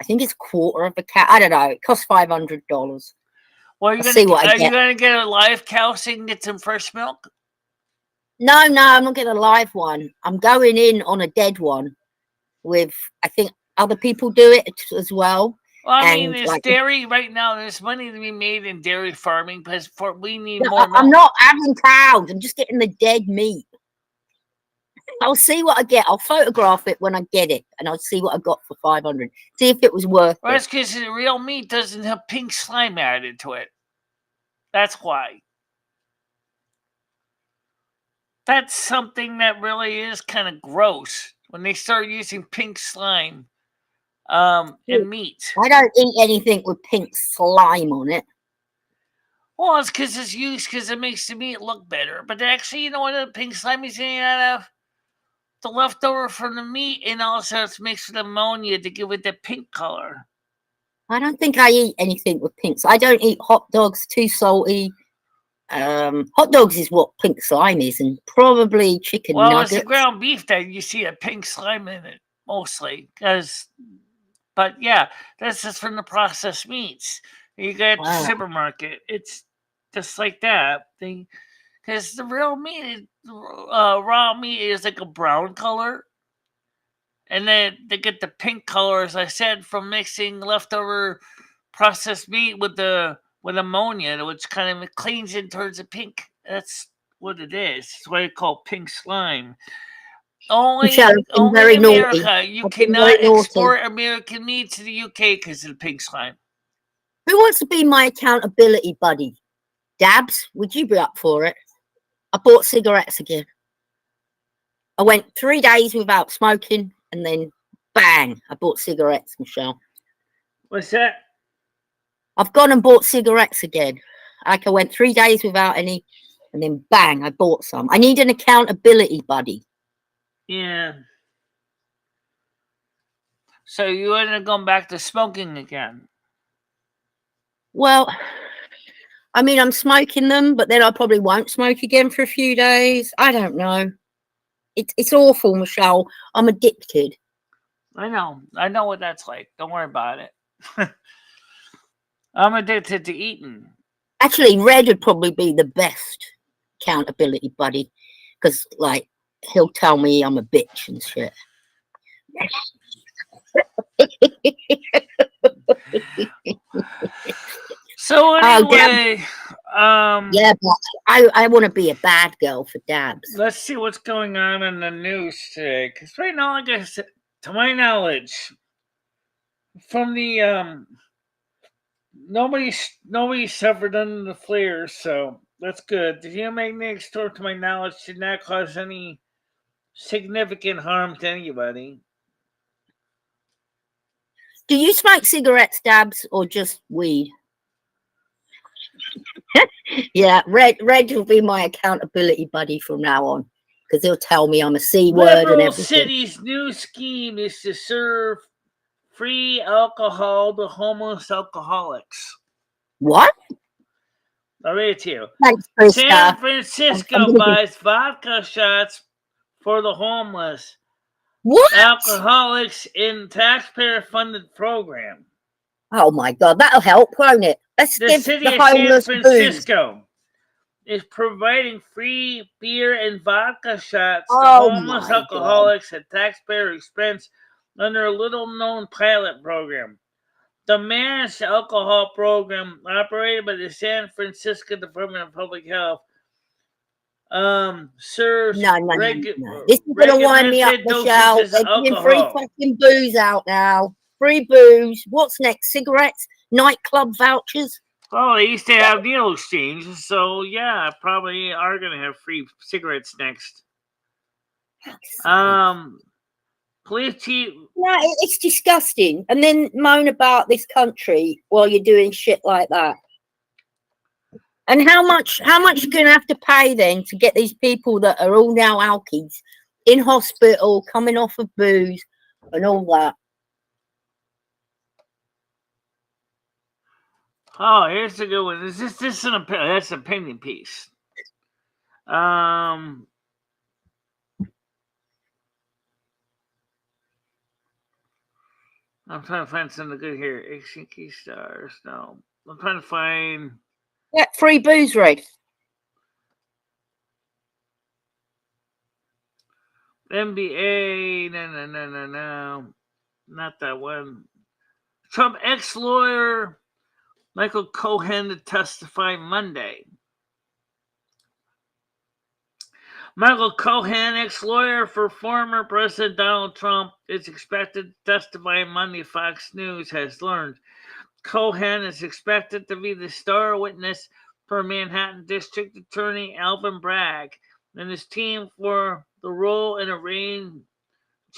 I think it's a quarter of a cow. I don't know. It costs $500. Well, are you going to get a live cow so you can get some fresh milk? No, I'm not getting a live one. I'm going in on a dead one with, I think other people do it as well. Well, I mean, there's dairy right now. There's money to be made in dairy farming because we need more milk. I'm not having cows. I'm just getting the dead meat. I'll see what I get. I'll photograph it when I get it, and I'll see what I got for $500. See if it was worth it. That's because the real meat doesn't have pink slime added to it. That's why. That's something that really is kind of gross when they start using pink slime in meat. I don't eat anything with pink slime on it. Well, it's because it's used because it makes the meat look better. But actually, you know what the pink slime is made out of? The leftover from the meat, and also it's mixed with ammonia to give it the pink color. I don't think I eat anything with pinks. I don't eat hot dogs, too salty. Hot dogs is what pink slime is, and probably chicken nuggets. Well, it's the ground beef that you see a pink slime in it, mostly. But yeah, that's just from the processed meats. You get the supermarket. It's just like that. Because the real meat, raw meat is like a brown color. And then they get the pink color, as I said, from mixing leftover processed meat with ammonia, which kind of cleans it towards the pink. That's what it is. It's what I call pink slime. Only in America, naughty. You cannot export American meat to the UK because of the pink slime. Who wants to be my accountability buddy? Dabs, would you be up for it? I bought cigarettes again. I went 3 days without smoking, and then bang, I bought cigarettes, Michelle. What's that? I've gone and bought cigarettes again. I went 3 days without any, and then bang, I bought some. I need an accountability buddy. Yeah. So you ended up going back to smoking again? Well, I mean, I'm smoking them, but then I probably won't smoke again for a few days. I don't know. It's awful, Michelle. I'm addicted. I know what that's like. Don't worry about it. I'm addicted to eating. Actually, Red would probably be the best accountability buddy because, like, he'll tell me I'm a bitch and shit. So anyway, yeah, but I want to be a bad girl for Dabs. Let's see what's going on in the news today. Because right now, like I said, to my knowledge, from the nobody suffered under the flares, so that's good. The geomagnetic storm, to my knowledge, did not cause any significant harm to anybody. Do you smoke cigarettes, Dabs, or just weed? Yeah, Red will be my accountability buddy from now on, because he'll tell me I'm a C word and Liberal everything. City's new scheme is to serve free alcohol to homeless alcoholics. What? I'll read it to you. Thanks, San Francisco buys vodka shots for the homeless. What? Alcoholics in taxpayer-funded program. Oh my God, that'll help, won't it? Let's the give city the of San homeless Francisco is providing free beer and vodka shots to Oh homeless my alcoholics at taxpayer expense under a little-known pilot program. The managed alcohol program operated by the San Francisco Department of Public Health serves No. This is going to wind me up, Michelle. They're giving free fucking booze out now. Free booze. What's next? Cigarettes? Nightclub vouchers? Oh, they used to have needle exchanges, so yeah, probably are going to have free cigarettes next. Police chief. No, it's disgusting. And then moan about this country while you're doing shit like that. And how much you're going to have to pay then to get these people that are all now alkies in hospital, coming off of booze and all that? Oh, here's a good one. Is this that's an opinion piece. I'm trying to find something good here. Key stars. No, I'm trying to find. Yeah, free booze, Red. NBA. No. Not that one. Trump ex-lawyer Michael Cohen to testify Monday. Michael Cohen, ex-lawyer for former President Donald Trump, is expected to testify Monday, Fox News has learned. Cohen is expected to be the star witness for Manhattan District Attorney Alvin Bragg and his team for the role in arranging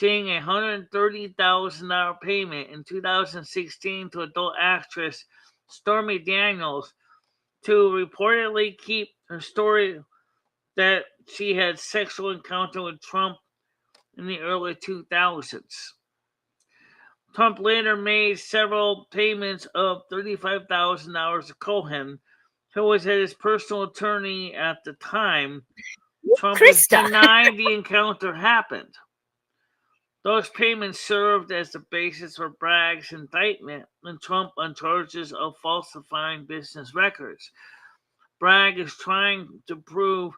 a $130,000 payment in 2016 to adult actress Stormy Daniels to reportedly keep her story that she had sexual encounter with Trump in the early 2000s. Trump later made several payments of $35,000 to Cohen, who was his personal attorney at the time. Trump has denied the encounter happened. Those payments served as the basis for Bragg's indictment and Trump on charges of falsifying business records. Bragg is trying to prove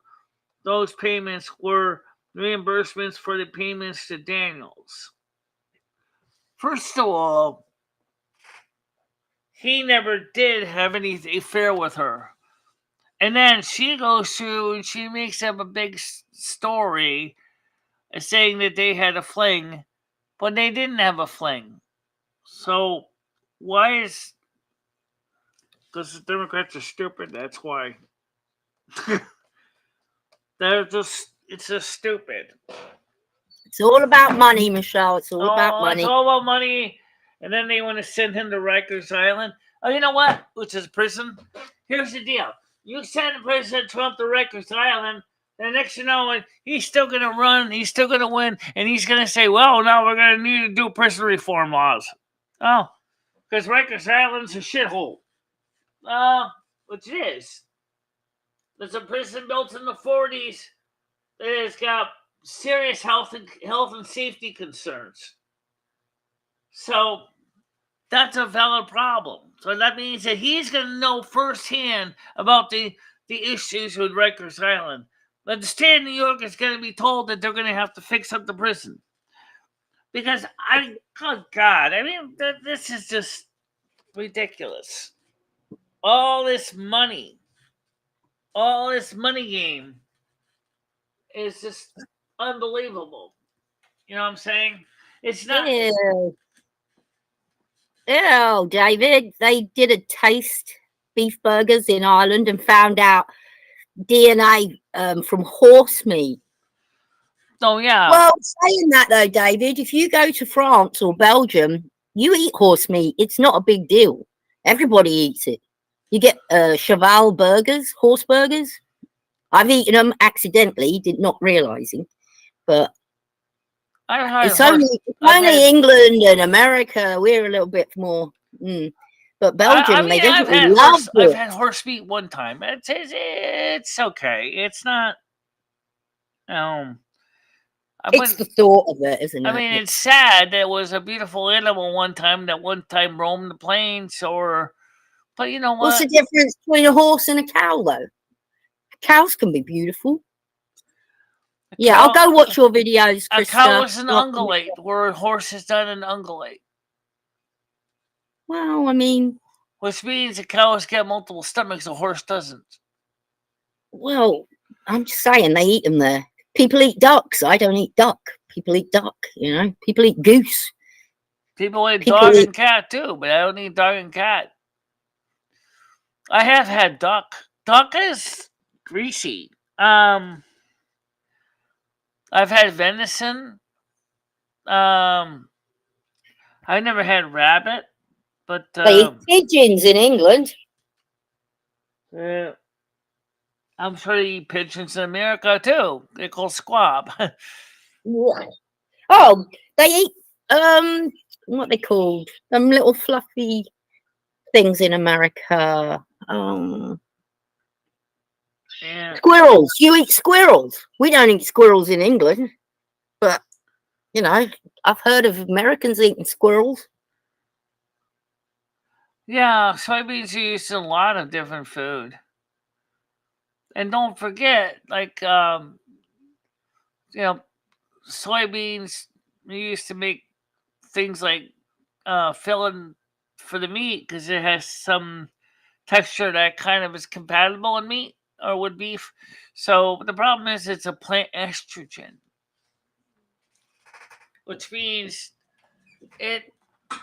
those payments were reimbursements for the payments to Daniels. First of all, he never did have any affair with her. And then she goes through and she makes up a big story saying that they had a fling, but they didn't have a fling. So why is... Because the Democrats are stupid, that's why. It's just stupid. It's all about money, Michelle. It's all about money. It's all about money. And then they want to send him to Rikers Island. Oh, you know what? Which is prison. Here's the deal. You send President Trump to Rikers Island, and next you know, he's still going to run, he's still going to win, and he's going to say, well, now we're going to need to do prison reform laws. Oh, because Rikers Island's a shithole. Which it is. There's a prison built in the 40s that has got serious health and safety concerns. So that's a valid problem. So that means that he's going to know firsthand about the issues with Rikers Island. But the state of New York is going to be told that they're going to have to fix up the prison. Because oh God, I mean, this is just ridiculous. All this money game is just unbelievable. You know what I'm saying? It's not. Ew. Ew, David. They did a taste beef burgers in Ireland and found out DNA from horse meat. Oh yeah. Well, saying that though, David, if you go to France or Belgium, you eat horse meat. It's not a big deal. Everybody eats it. You get cheval burgers, horse burgers. I've eaten them accidentally, did not realizing, but it's only England and America. We're a little bit more. But Belgium, they definitely love it. I've had horse meat one time. It's okay. It's not. It's the thought of it, isn't it? I mean, it's sad that it was a beautiful animal one time that one time roamed the plains, but you know what? What's the difference between a horse and a cow, though? Cows can be beautiful. Yeah, I'll go watch your videos, Krista. A cow is an ungulate, where a horse is not an ungulate. Well, I mean... Which means a cow has got multiple stomachs, a horse doesn't. Well, I'm just saying, they eat them there. People eat ducks. I don't eat duck. People eat duck, you know? People eat goose. People eat dog and cat, too, but I don't eat dog and cat. I have had duck. Duck is greasy. I've had venison. I never had rabbit, but they eat pigeons in England. Yeah, I'm sure they eat pigeons in America too. They're called squab. Oh, they eat what they called them little fluffy things in America. Yeah. Squirrels. You eat squirrels. We don't eat squirrels in England, but you know, I've heard of Americans eating squirrels. Yeah, soybeans are used in a lot of different food. And don't forget, like soybeans used to make things like filling for the meat because it has some texture that kind of is compatible in meat or with beef. So the problem is it's a plant estrogen, which means it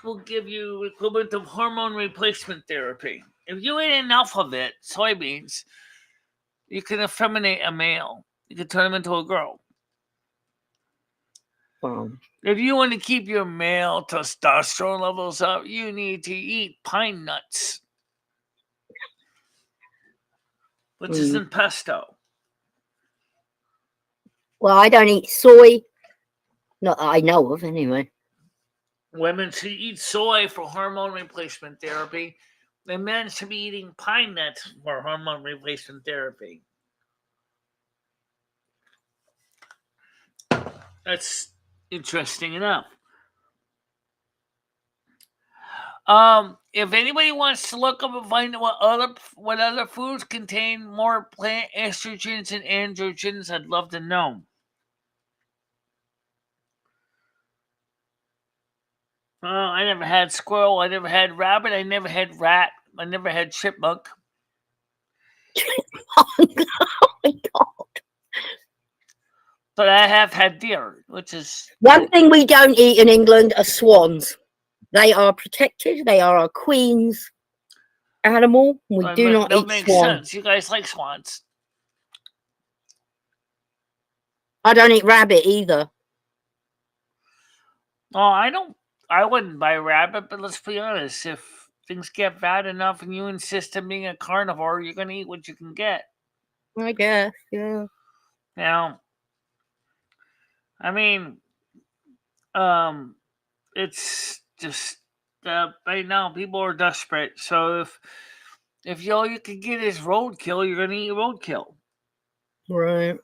will give you equivalent of hormone replacement therapy. If you eat enough of it, soybeans, you can effeminate a male. You can turn him into a girl. Wow. If you want to keep your male testosterone levels up, you need to eat pine nuts, which is in pesto. Well, I don't eat soy. Not that I know of, anyway. Women should eat soy for hormone replacement therapy. And men should be eating pine nuts for hormone replacement therapy. That's interesting enough. If anybody wants to look up and find out what other foods contain more plant estrogens and androgens, I'd love to know. I never had squirrel. I never had rabbit. I never had rat. I never had chipmunk. Oh my God. But I have had deer, which is... One thing we don't eat in England are swans. They are protected. They are our queen's animal. We do not eat makes swans. Sense. You guys like swans. I don't eat rabbit either. Oh, I wouldn't buy rabbit, but let's be honest. If things get bad enough and you insist on being a carnivore, you're going to eat what you can get. I guess, yeah. Now, I mean, it's just right now people are desperate. So if all you can get is roadkill, you're going to eat roadkill. Right.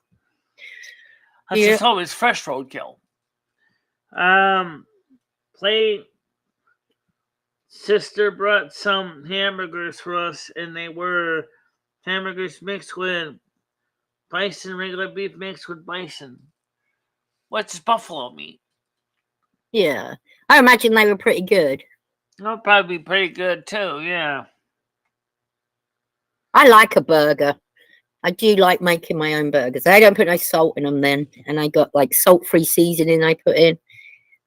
That's just always fresh roadkill. Play sister brought some hamburgers for us, and they were hamburgers mixed with bison, regular beef mixed with bison. What's buffalo meat? Yeah. I imagine they were pretty good. They'll probably be pretty good too. Yeah. I like a burger. I do like making my own burgers. I don't put no salt in them then. And I got like salt-free seasoning I put in.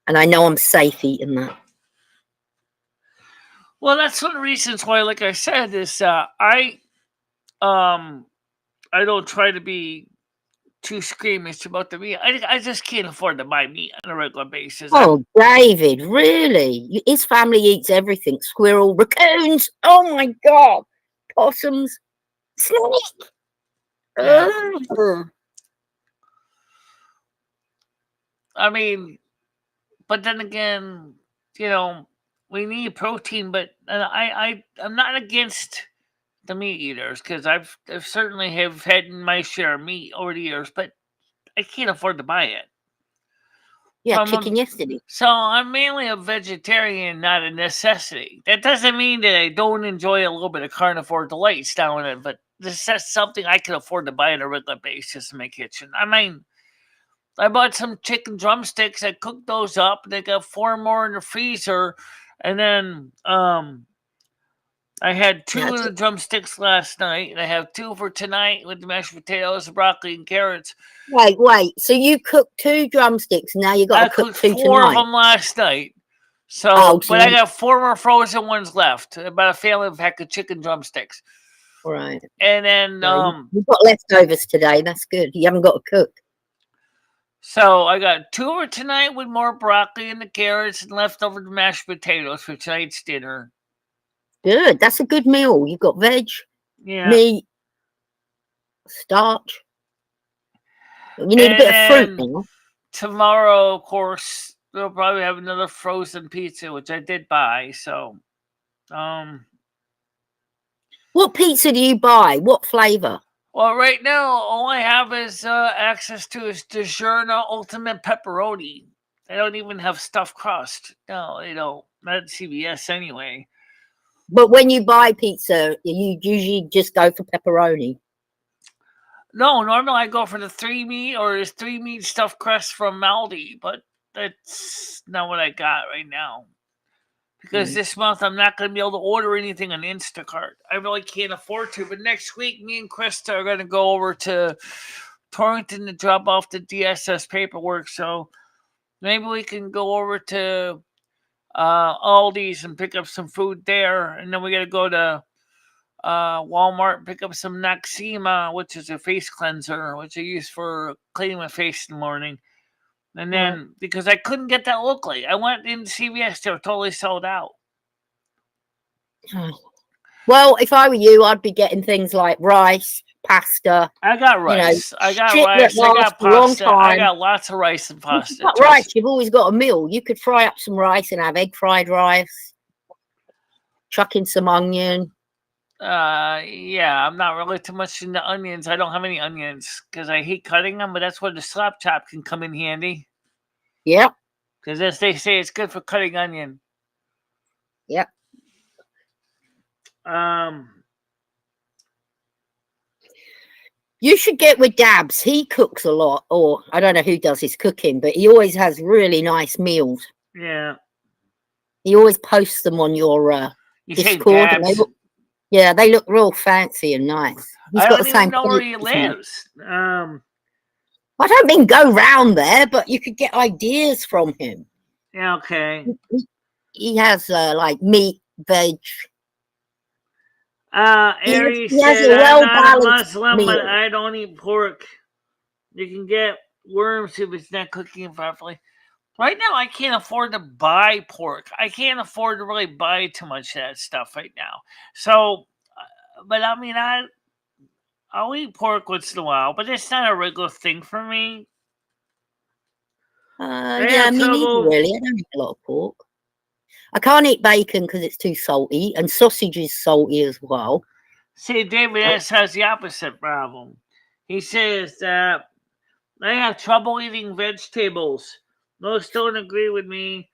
And I know I'm safe eating that. Well, that's one of the reasons why, like I said, is I don't try to be too squeamish about the meat. I just can't afford to buy meat on a regular basis. Oh, David, really? His family eats everything. Squirrel, raccoons. Oh, my God. Possums. Snake. Yeah. Ugh. I mean, but then again, we need protein. But I'm not against the meat eaters because I've certainly have had my share of meat over the years, but I can't afford to buy it. Yeah, chicken yesterday. So I'm mainly a vegetarian, not a necessity. That doesn't mean that I don't enjoy a little bit of carnivore delights down in it, but this is something I can afford to buy on a regular basis in my kitchen. I mean, I bought some chicken drumsticks. I cooked those up. They got 4 more in the freezer, and then I had 2 of the drumsticks last night, and I have 2 for tonight with the mashed potatoes, broccoli, and carrots. Wait. So you cooked 2 drumsticks. Now you got to cook 2 tonight. 4 of them last night. So, but I got 4 more frozen ones left. About a family pack of chicken drumsticks. Right. And then you've got leftovers today. That's good. You haven't got to cook. So I got 2 for tonight with more broccoli and the carrots and leftover mashed potatoes for tonight's dinner. Good. That's a good meal. You've got veg, meat, starch. You need a bit of fruit now. Tomorrow, of course, we'll probably have another frozen pizza, which I did buy. So, what pizza do you buy? What flavor? Well, right now, all I have is access to is DiGiorno Ultimate Pepperoni. They don't even have stuffed crust. No, they don't. Not at CVS anyway. But when you buy pizza, you usually just go for pepperoni. No, normally I go for the 3 meat or this 3 meat stuffed crust from Aldi, but that's not what I got right now. Because this month I'm not going to be able to order anything on Instacart. I really can't afford to. But next week, me and Krista are going to go over to Torrington to drop off the DSS paperwork. So maybe we can go over to Aldi's and pick up some food there. And then we got to go to Walmart and pick up some Noxema, which is a face cleanser, which I use for cleaning my face in the morning. And then, because I couldn't get that locally, I went into CVS, they were totally sold out. Well, if I were you, I'd be getting things like rice, pasta. I got rice. I got rice. I got pasta. I got lots of rice and pasta. You've got rice, you've always got a meal. You could fry up some rice and have egg fried rice. Chuck in some onion. Yeah, I'm not really too much into onions. I don't have any onions because I hate cutting them, but that's where the slap chop can come in handy. Yep. Because as they say, it's good for cutting onion. Yep. You should get with Dabs. He cooks a lot, or I don't know who does his cooking, but he always has really nice meals. Yeah. He always posts them on your Discord. And they look real fancy and nice. I don't even know where he lives. I don't mean go round there, but you could get ideas from him. Yeah, okay. He has like meat, veg. Aries said, I'm not a Muslim, but I don't eat pork. You can get worms if it's not cooking properly. Right now, I can't afford to buy pork. I can't afford to really buy too much of that stuff right now. So, but I mean, I'll eat pork once in a while, but it's not a regular thing for me. Yeah, me neither, really. I don't eat a lot of pork. I can't eat bacon because it's too salty, and sausage is salty as well. See, David S. has the opposite problem. He says that I have trouble eating vegetables. Most don't agree with me.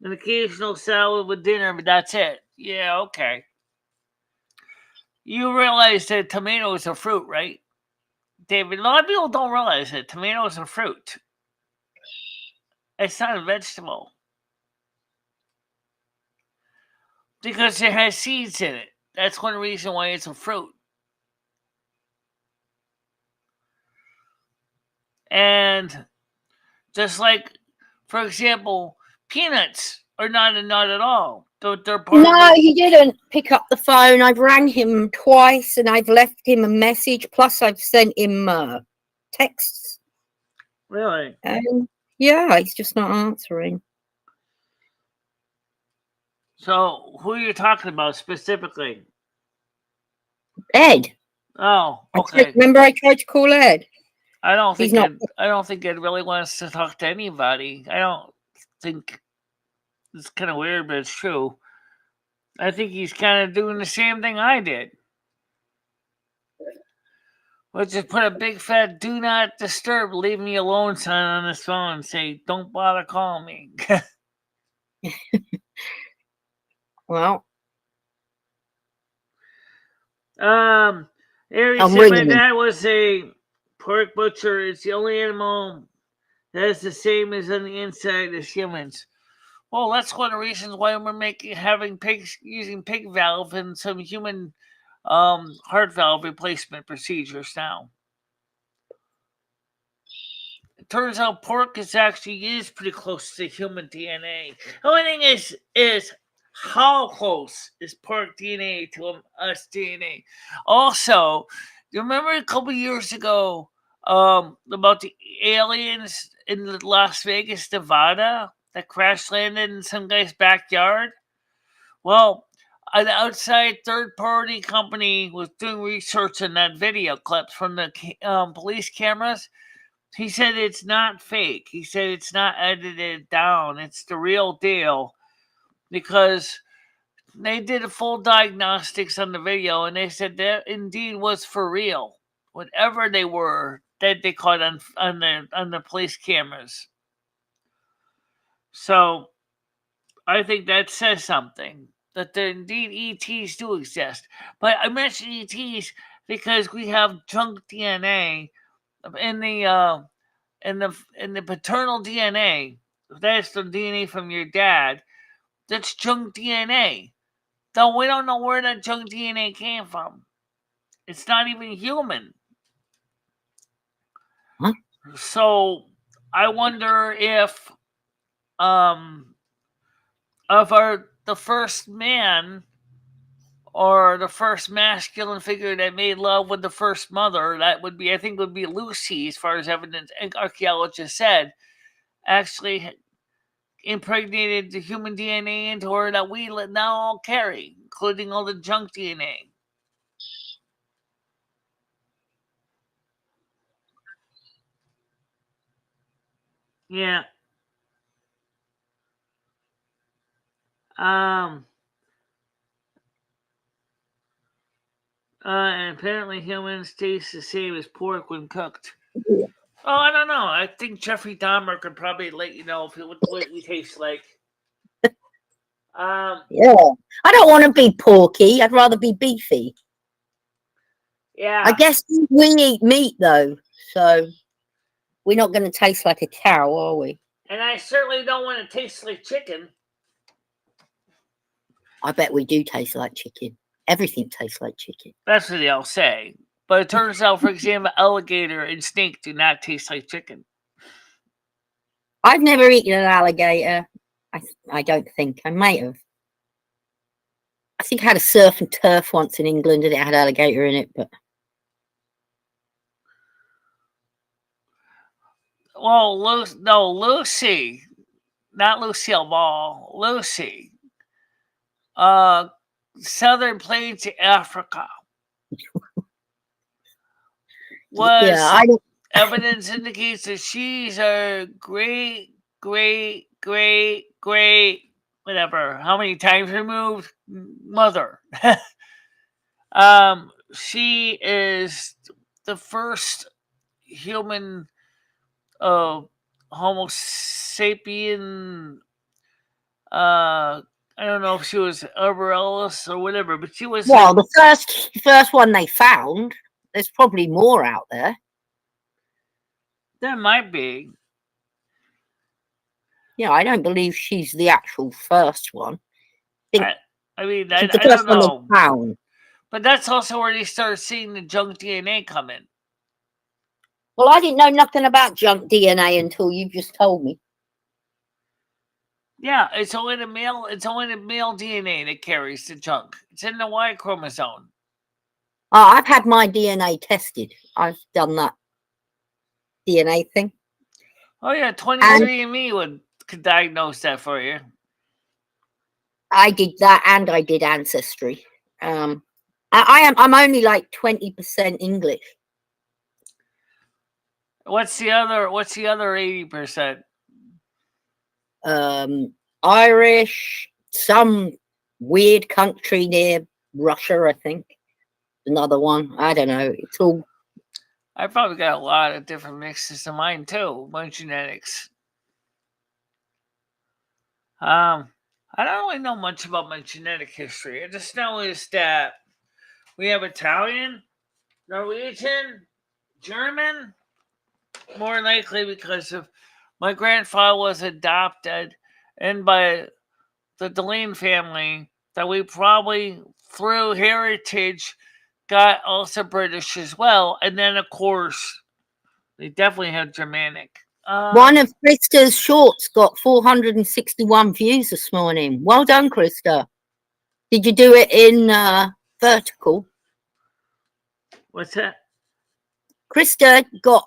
An occasional salad with dinner, but that's it. Yeah, okay. You realize that tomatoes are fruit, right? David, a lot of people don't realize that tomatoes are fruit. It's not a vegetable. Because it has seeds in it. That's one reason why it's a fruit. And just like, for example, peanuts are not a nut at all. They're part No, of he didn't pick up the phone. I've rang him twice and I've left him a message. Plus, I've sent him texts. Really? Yeah, he's just not answering. So, who are you talking about specifically? Ed. Oh, okay. Remember I tried to call Ed? I don't He's think not. I don't think Ed really wants to talk to anybody. I don't think it's kind of weird, but it's true. I think he's kind of doing the same thing I did. Let's just put a big fat "Do not disturb, leave me alone" sign on his phone and say, "Don't bother calling me." Well, Harry I'm said my ringing him. dad was a pork butcher. It's the only animal that is the same as on the inside as humans. Well, that's one of the reasons why we're having pigs using pig valve and some human heart valve replacement procedures now. It turns out pork is pretty close to human DNA. The only thing is how close is pork DNA to us DNA? Also, you remember a couple years ago about the aliens in Las Vegas, Nevada that crash landed in some guy's backyard? Well, an outside third-party company was doing research on that video clips from the police cameras. He said it's not fake. He said it's not edited down. It's the real deal because they did a full diagnostics on the video and they said that indeed was for real. Whatever they were that they caught on the police cameras. So I think that says something that there indeed ETs do exist. But I mention ETs because we have junk DNA in the in the paternal DNA. That's the DNA from your dad. That's junk DNA. Though we don't know where that junk DNA came from. It's not even human. Huh? So I wonder if the first man or the first masculine figure that made love with the first mother, that would be, I think, would be Lucy, as far as evidence archaeologists said, actually impregnated the human DNA into her that we now all carry, including all the junk DNA. Yeah. And apparently humans taste the same as pork when cooked. Oh, I don't know. I think Jeffrey Dahmer could probably let you know what we taste like. Yeah, I don't want to be porky. I'd rather be beefy. Yeah. I guess we eat meat though, so we're not going to taste like a cow, are we? And I certainly don't want to taste like chicken. I bet we do taste like chicken. Everything tastes like chicken. That's what they all say. But it turns out, for example, alligator and snake do not taste like chicken. I've never eaten an alligator. I don't think. I might have. I think I had a surf and turf once in England and it had alligator in it, but well, Lucy, not Lucille Ball, Lucy. Southern Plains, Africa. Evidence indicates that she's a great, whatever, how many times removed mother. She is the first human Homo sapien. I don't know if she was Arborellus or whatever, but she was. Well, the first one they found. There's probably more out there. There might be. Yeah, I don't believe she's the actual first one. I mean, She's the I don't first one they know. found. But that's also where they start seeing the junk DNA come in. Well, I didn't know nothing about junk DNA until you just told me. Yeah, it's only the male DNA that carries the junk. It's in the Y chromosome. I've had my DNA tested. I've done that DNA thing. Oh yeah, 23andMe could diagnose that for you. I did that, and I did Ancestry. I'm only like 20% English. What's the other 80%? Irish, some weird country near Russia, I think. Another one. I don't know. It's all. I probably got a lot of different mixes of mine too. My genetics. I don't really know much about my genetic history. I just know is that we have Italian, Norwegian, German, more likely because of my grandfather was adopted and by the Dalene family, that we probably through heritage got also British as well. And then of course they definitely have Germanic. One of Krista's shorts got 461 views this morning. Well done, Krista. Did you do it in vertical? What's that? Krista got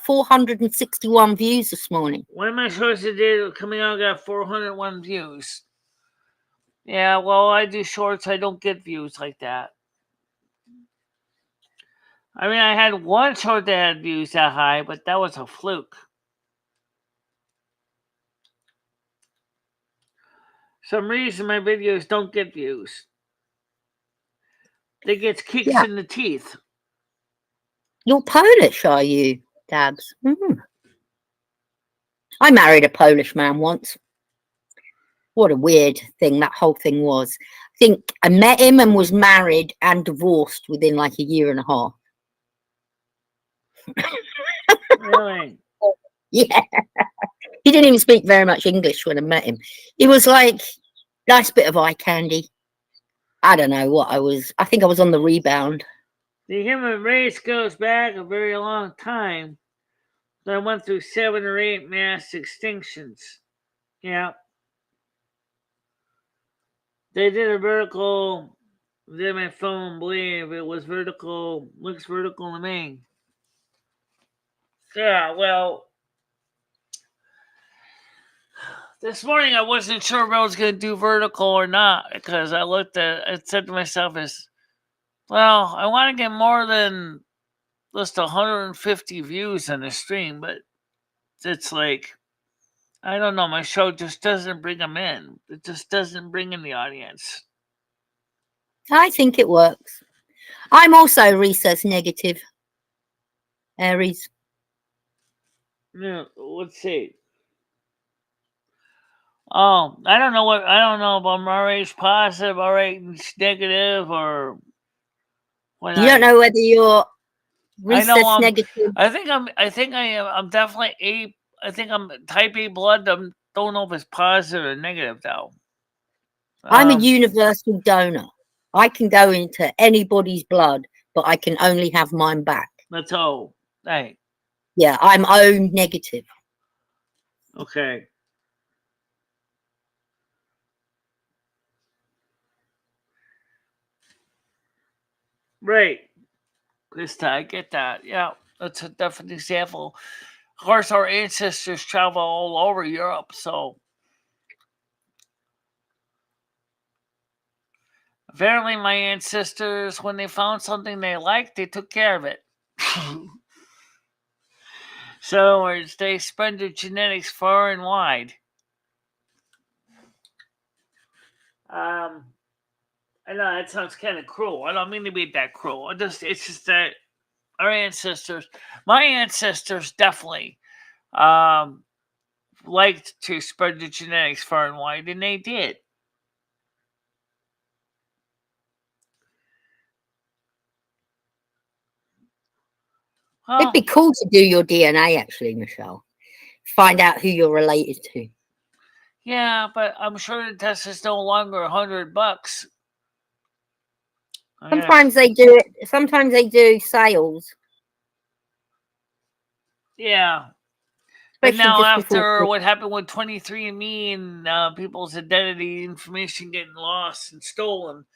461 views this morning. What am I supposed to do? Coming out, got 401 views. Yeah, well, I do shorts. I don't get views like that. I mean, I had one short that had views that high, but that was a fluke. Some reason my videos don't get views. They get kicks in the teeth. You're Polish, are you, Dabs? I married a Polish man once. What a weird thing that whole thing was. I think I met him and was married and divorced within like a year and a half. Really? Yeah. He didn't even speak very much English when I met him. He was like, nice bit of eye candy. I don't know what I was. I think I was on the rebound. The human race goes back a very long time. I went through 7 or 8 mass extinctions. Yeah. They did a vertical. Did my phone believe it was vertical? Looks vertical to me. Yeah, well, this morning I wasn't sure if I was going to do vertical or not because I said to myself, well, I want to get more than just 150 views on the stream, but it's like, I don't know, my show just doesn't bring them in. It just doesn't bring in the audience. I think it works. I'm also recess negative, Aries. Yeah, let's see. Oh, I don't know about RH positive, RH negative, or what. You don't know whether you're I know recess negative. I think I am. I'm definitely A. I think I'm type A blood. I don't know if it's positive or negative though. I'm a universal donor. I can go into anybody's blood, but I can only have mine back. That's all. Hey. Yeah, I'm O negative. Okay. Right. Krista, I get that. Yeah, that's a definite example. Of course, our ancestors travel all over Europe, so apparently my ancestors, when they found something they liked, they took care of it. So they spread their genetics far and wide. I know that sounds kind of cruel. I don't mean to be that cruel. It's just that my ancestors definitely liked to spread the genetics far and wide, and they did. It'd be cool to do your DNA, actually, Michelle. Find out who you're related to. Yeah, but I'm sure the test is no longer $100. Sometimes they do it. Sometimes they do sales. Yeah. But Especially now, just before. after what happened with 23andMe and people's identity information getting lost and stolen,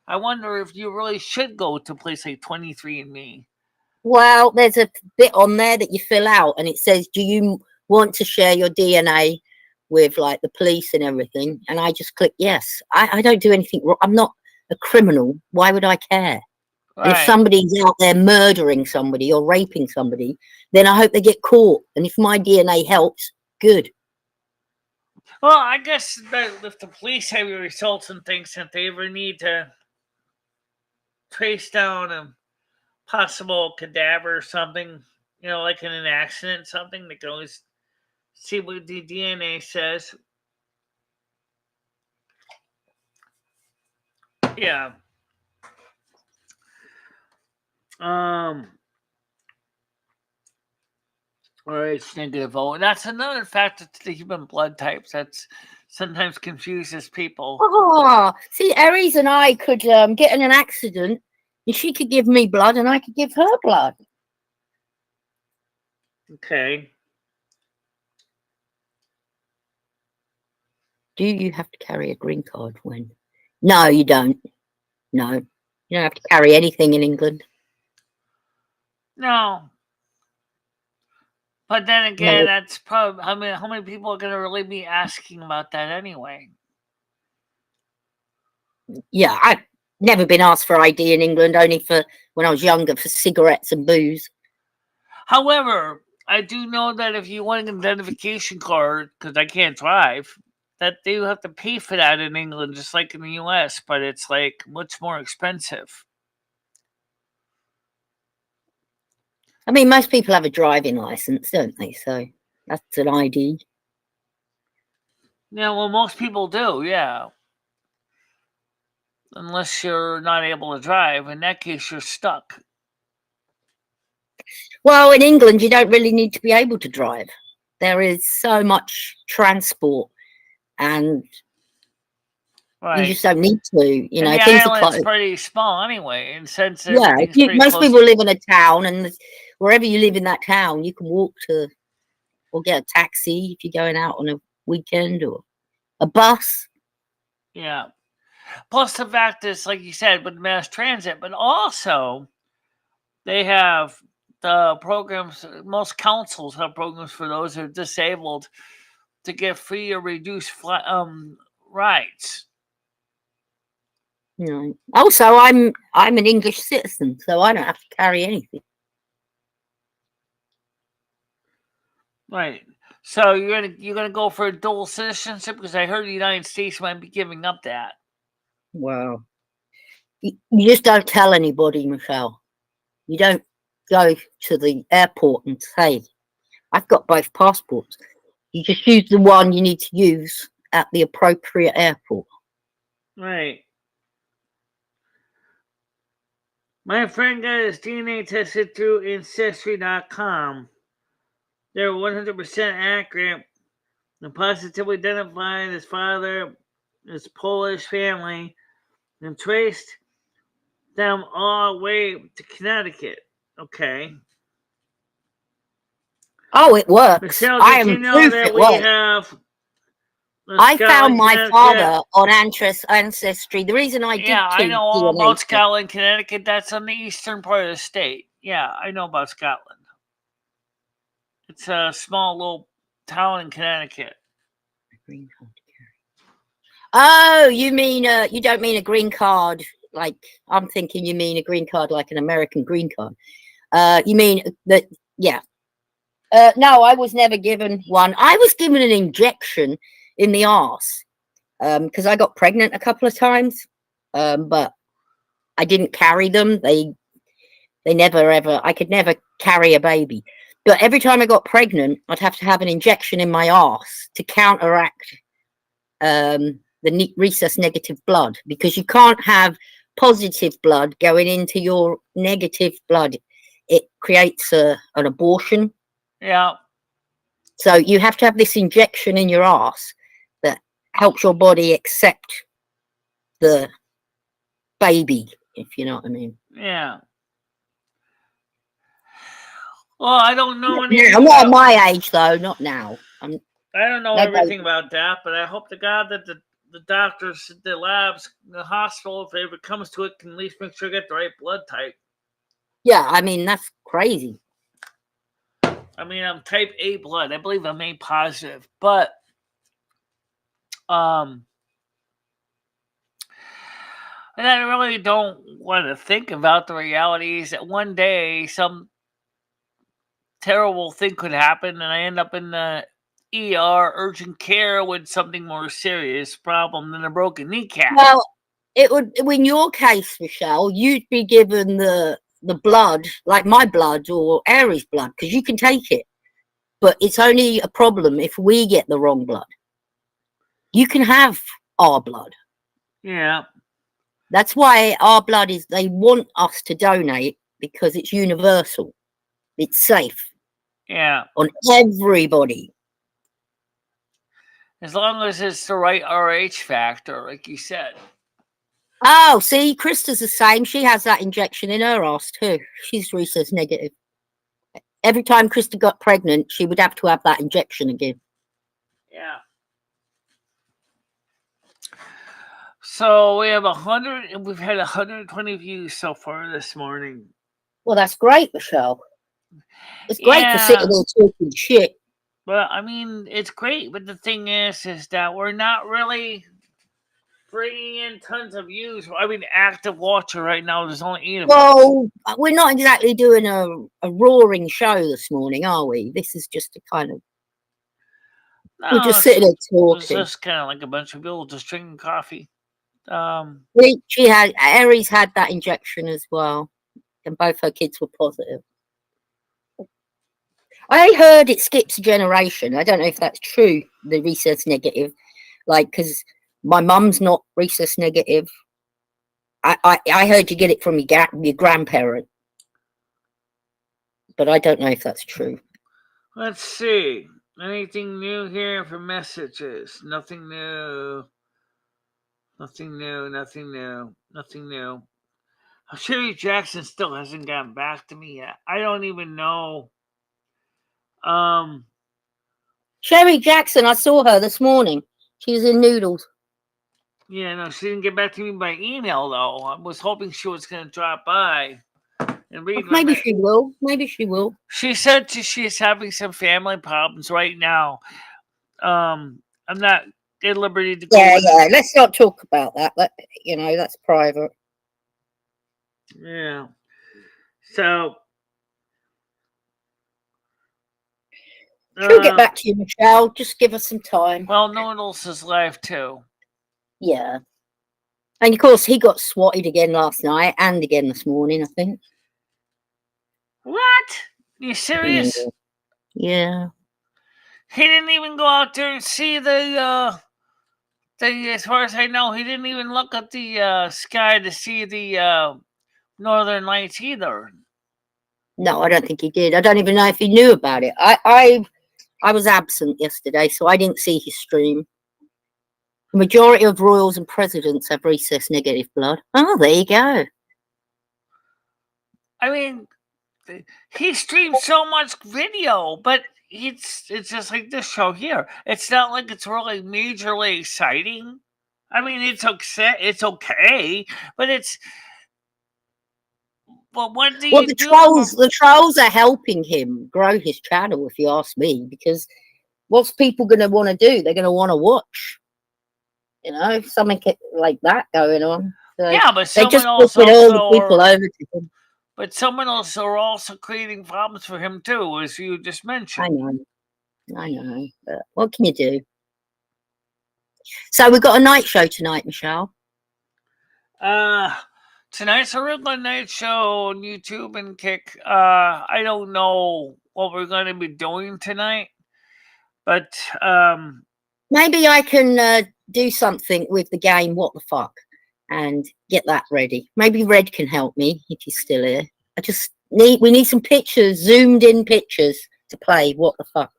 I wonder if you really should go to a place like 23andMe. Well, there's a bit on there that you fill out, and it says, "Do you want to share your DNA with like the police and everything?" And I just click yes. I don't do anything wrong. I'm not a criminal. Why would I care? And if Right. somebody's out there murdering somebody or raping somebody, then I hope they get caught. And if my DNA helps, good. Well, I guess that if the police have your results and things, if they ever need to trace down a possible cadaver or something, like in an accident, something, they can always see what the DNA says. Yeah. Or it's negative O. And that's another factor to the human blood types that's sometimes confuses people. Oh, see, Aries and I could get in an accident, and she could give me blood, and I could give her blood. Okay. Do you have to carry a green card when? No, you don't. No, you don't have to carry anything in England. No. But then again, that's probably how many people are going to really be asking about that anyway? Yeah, I've never been asked for ID in England, only for when I was younger for cigarettes and booze. However, I do know that if you want an identification card, because I can't drive, that they have to pay for that in England, just like in the US, but it's like much more expensive. I mean, most people have a driving license, don't they? So that's an ID. Yeah, well, most people do, yeah. Unless you're not able to drive. In that case, you're stuck. Well, in England, you don't really need to be able to drive. There is so much transport, and Right. you just don't need to. You know, and the things are island's close. pretty small anyway, and since Yeah, everything's pretty most close. people live in a town, and wherever you live in that town, you can walk to or get a taxi if you're going out on a weekend, or a bus. Yeah. Plus the fact is, like you said, with mass transit, but also they have the programs. Most councils have programs for those who are disabled to get free or reduced rides. You know. Also, I'm an English citizen, so I don't have to carry anything. Right. So you're gonna go for a dual citizenship, because I heard the United States might be giving up that. Wow. You just don't tell anybody, Michelle. You don't go to the airport and say, "I've got both passports." You just use the one you need to use at the appropriate airport. Right. My friend got his DNA tested through Ancestry.com. They're 100% accurate and positively identified his father, his Polish family, and traced them all the way to Connecticut. Okay. Oh, it works. Michelle, I did am you know proof that it we works. have I found my father on Ancestry. The reason I did I know all DNA about Scotland, Connecticut. That's on the eastern part of the state. Yeah, I know about Scotland. It's a small little town in Connecticut. green card to carry. Oh, you mean you don't mean a green card like I'm thinking you mean a green card like an American green card. You mean that? Yeah. No, I was never given one. I was given an injection in the arse because I got pregnant a couple of times, but I didn't carry them. They never ever. I could never carry a baby. But every time I got pregnant, I'd have to have an injection in my arse to counteract the rhesus negative blood, because you can't have positive blood going into your negative blood. It creates an abortion. Yeah. So you have to have this injection in your arse that helps your body accept the baby, if you know what I mean. Yeah. Well, I don't know anything I'm not at about. my age though. Not now. I don't know No everything baby. about that, but I hope to God that the doctors, the labs, the hospital, if it ever comes to it, can at least make sure I get the right blood type. Yeah, I mean that's crazy. I mean, I'm type A blood. I believe I'm A positive, but and I really don't want to think about the realities that one day some terrible thing could happen and I end up in the ER urgent care with something more serious problem than a broken kneecap. Well, it would, in your case, Michelle, you'd be given the blood, like my blood or Aries blood, because you can take it. But it's only a problem if we get the wrong blood. You can have our blood. Yeah. That's why our blood is, they want us to donate because it's universal. It's safe. Yeah. On everybody. As long as it's the right RH factor, like you said. Oh, see, Krista's the same. She has that injection in her ass too. She's rhesus negative. Every time Krista got pregnant, she would have to have that injection again. Yeah. So we have 100, and we've had 120 views so far this morning. Well, that's great, Michelle. It's great for sitting there talking shit. But I mean, it's great. But the thing is that we're not really bringing in tons of views. I mean, active watcher right now. There's only 8 of us. Well, we're not exactly doing a roaring show this morning, are we? This is just a kind of. No, we're just sitting there talking. It's just kind of like a bunch of people just drinking coffee. Aries had that injection as well, and both her kids were positive. I heard it skips a generation. I don't know if that's true, the rhesus negative, like, because my mum's not rhesus negative. I heard you get it from your grandparent, but I don't know if that's true. Let's see. Anything new here for messages? Nothing new. Nothing new. Nothing new. Nothing new. Sherry Jackson still hasn't gotten back to me yet. I don't even know. Sherry Jackson, I saw her this morning. She was in Noodles. Yeah, no, she didn't get back to me by email though. I was hoping she was going to drop by and read. Maybe she will. Maybe she will. She said she's having some family problems right now. I'm not at liberty to go. Yeah. Let's not talk about that. That's private. Yeah. So. She'll get back to you, Michelle. Just give us some time. Well, Noodles is live too. Yeah. And of course, he got swatted again last night and again this morning, I think. What? You serious? Yeah. He didn't even go out there and see the as far as I know, he didn't even look at the sky to see the northern lights either. No, I don't think he did. I don't even know if he knew about it. I was absent yesterday, so I didn't see his stream. The majority of royals and presidents have rhesus negative blood. Oh, there you go. I mean, he streams so much video, but it's just like this show here. It's not like it's really majorly exciting. I mean, it's okay, but it's. Well, what do you do? The trolls are helping him grow his channel, if you ask me, because what's people going to want to do? They're going to want to watch, something like that going on. So yeah, but they just put all the people over to him. But someone else are also creating problems for him too, as you just mentioned. I know. But what can you do? So we've got a night show tonight, Michelle. Tonight's a regular night show on YouTube and Kick. I don't know what we're going to be doing tonight, but maybe I can do something with the game What the Fuck and get that ready. Maybe Red can help me if he's still here. We need some pictures, zoomed in pictures to play What the Fuck.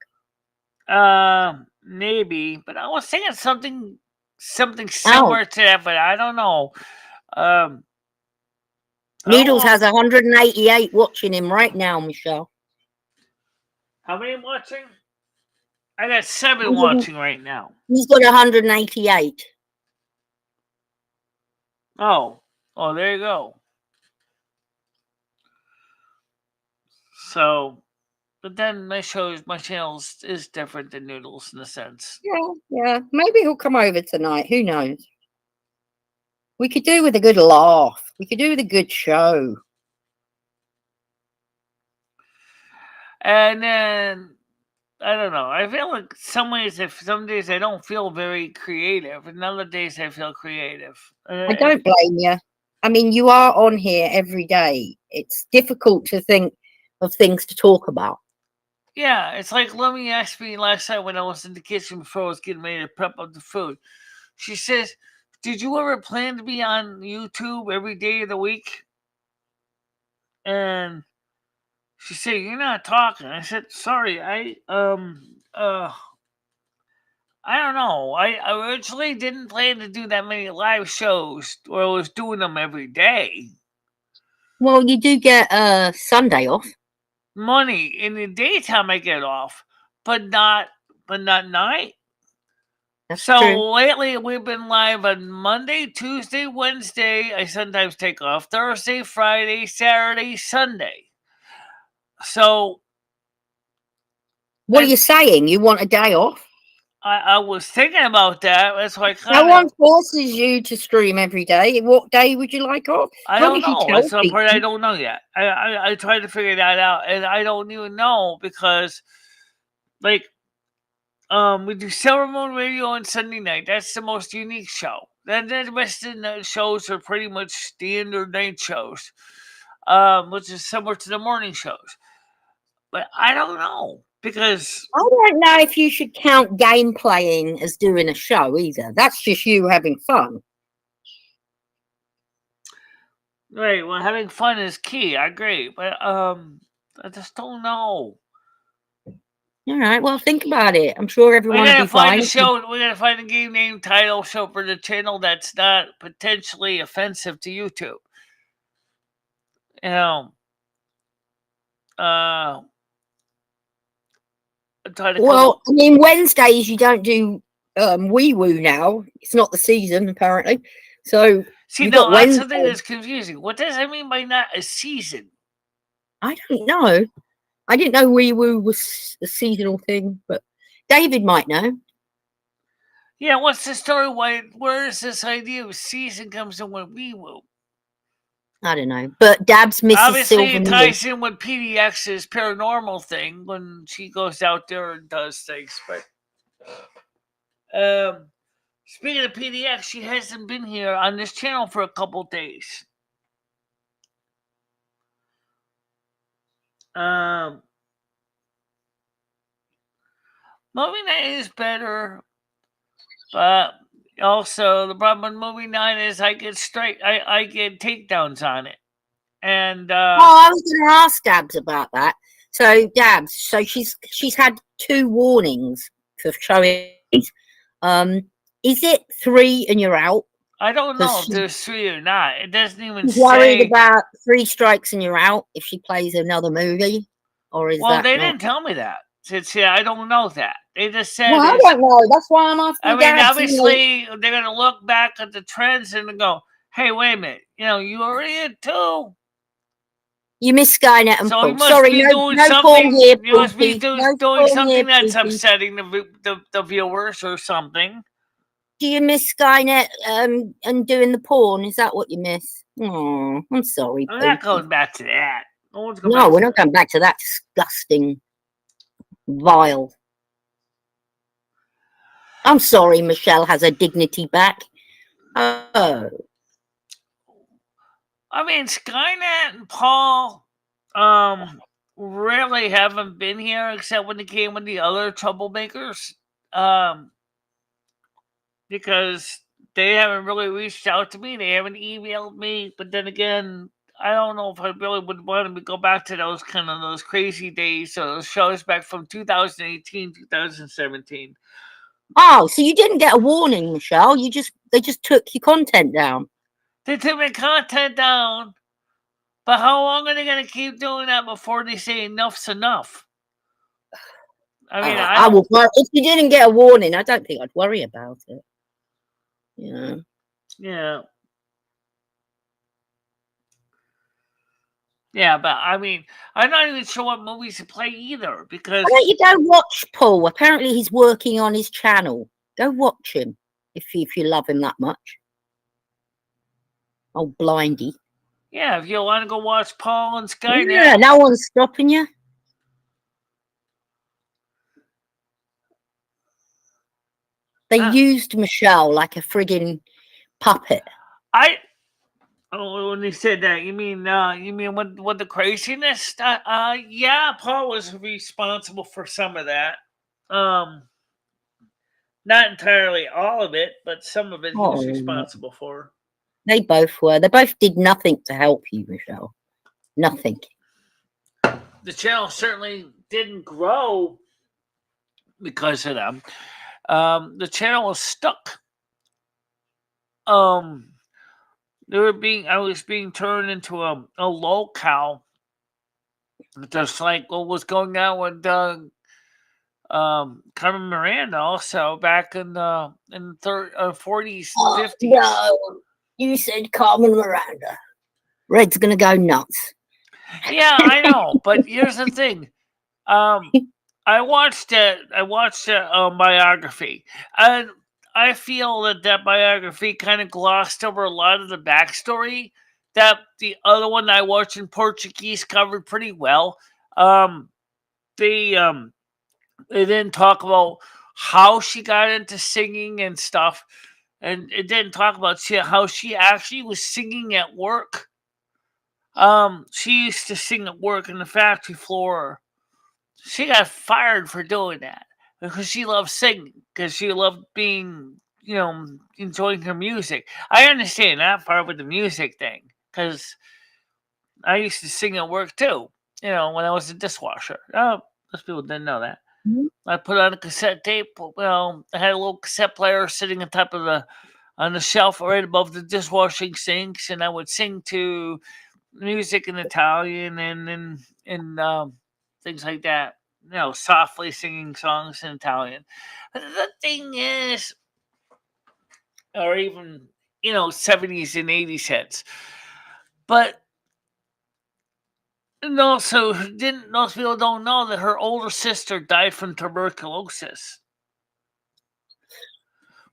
Maybe, but I was thinking something something similar to that, but I don't know. Noodles has 188 watching him right now, Michelle. How many watching? I got 7 watching right now. He's got 188. Oh, there you go. So, but then my channel is different than Noodles in a sense. Yeah. Maybe he'll come over tonight. Who knows? We could do with a good laugh. We could do with a good show. And then I don't know. I feel like some days I don't feel very creative, and other days I feel creative. I don't blame you. I mean, you are on here every day. It's difficult to think of things to talk about. Yeah, it's like Lemmy asked me last night when I was in the kitchen before I was getting ready to prep up the food. She says, "Did you ever plan to be on YouTube every day of the week?" And she said, "You're not talking." I said, "Sorry, I don't know. I originally didn't plan to do that many live shows, or I was doing them every day." Well, you do get Sunday off. Money in the daytime I get off, but not night. That's so true. Lately we've been live on Monday, Tuesday, Wednesday. I sometimes take off Thursday, Friday, Saturday, Sunday. So what are you saying? You want a day off? I was thinking about that. That's why no one forces you to stream every day. What day would you like off? I don't know. That's the part I don't know yet. I tried to figure that out, and I don't even know because, like, we do Silver Moon Radio on Sunday night. That's the most unique show. Then the rest of the shows are pretty much standard night shows, which is similar to the morning shows. But I don't know because I don't know if you should count game playing as doing a show either. That's just you having fun. Right. Well, having fun is key. I agree, but I just don't know. All right. Well, think about it. I'm sure everyone will be fine. We gotta find a game name title show for the channel that's not potentially offensive to YouTube. You know. Well, I mean, Wednesdays you don't do wee woo now. It's not the season apparently. So that's something that's confusing. What does that mean by not a season? I don't know. I didn't know wee woo was a seasonal thing, but David might know. Yeah, what's the story? Where is this idea of season comes in with wee woo? I don't know, but Dab's Mrs. Obviously, it ties in with PDX's paranormal thing when she goes out there and does things. But speaking of PDX, she hasn't been here on this channel for a couple days. Movie night is better, but also the problem with movie night is I get takedowns on it. And I was going to ask Dabs about that. So Dabs, she's had 2 warnings for showing. Is it 3 and you're out? I don't know if there's 3 or not. It doesn't even say. Worried about 3 strikes and you're out if she plays another movie, or is they didn't tell me that. I don't know that. They just said. Well, I don't know. That's why I'm asking. I mean, Dabs, obviously they're gonna look back at the trends and go, "Hey, wait a minute! You already had 2. You miss Skynet and Paul. Sorry, no Paul here. You must be doing something that's upsetting the viewers or something. Do you miss Skynet and doing the porn? Is that what you miss? Oh, I'm sorry. I'm not going back to that. No, we're not going back to that disgusting, vile. I'm sorry, Michelle has her dignity back. Oh. I mean, Skynet and Paul really haven't been here except when they came with the other troublemakers. Because they haven't really reached out to me. They haven't emailed me. But then again, I don't know if I really would want to go back to those crazy days. So those shows back from 2018, 2017. Oh, so you didn't get a warning, Michelle. They just took your content down. They took my content down. But how long are they going to keep doing that before they say enough's enough? I mean, I will. If you didn't get a warning, I don't think I'd worry about it. Yeah. Yeah. Yeah, but I mean, I'm not even sure what movies to play either because. Why don't you go watch Paul? Apparently, he's working on his channel. Go watch him if you love him that much. Oh, blindy. Yeah, if you want to go watch Paul and Skynet. Yeah, no one's stopping you. They used Michelle like a friggin' puppet. When they said that, you mean what the craziness? Yeah, Paul was responsible for some of that. Not entirely all of it, but some of it he was responsible for. They both were. They both did nothing to help you, Michelle. Nothing. The channel certainly didn't grow because of them. The channel was stuck. I was being turned into a locale, just like what was going on with Carmen Miranda, also back in 40s, 50s. No, you said Carmen Miranda. Red's gonna go nuts. Yeah, I know, but here's the thing. I watched a biography, and I feel that biography kind of glossed over a lot of the backstory that the other one I watched in Portuguese covered pretty well. They didn't talk about how she got into singing and stuff, and it didn't talk about how she actually was singing at work. She used to sing at work in the factory floor. She got fired for doing that because she loved singing, because she loved being, enjoying her music. I understand that part with the music thing, because I used to sing at work too, when I was a dishwasher. Oh, most people didn't know that. Mm-hmm. I put on a cassette tape. Well, I had a little cassette player sitting on the shelf right above the dishwashing sinks, and I would sing to music in Italian and things like that. Softly singing songs in Italian. But the thing is, or even 70s and 80s hits. But and also, most people don't know that her older sister died from tuberculosis,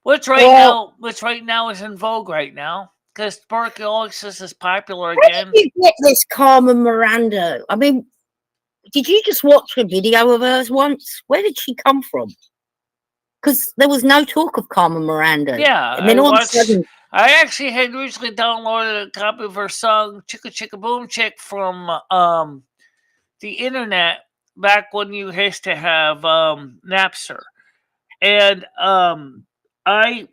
which right now is in vogue right now because tuberculosis is popular again. Where did you get this Carmen Miranda? I mean, did you just watch a video of hers once? Where did she come from? Because there was no talk of Carmen Miranda. Yeah, and then all of a sudden, I actually had recently downloaded a copy of her song "Chicka Chicka Boom Chick" from the internet back when you used to have Napster, and I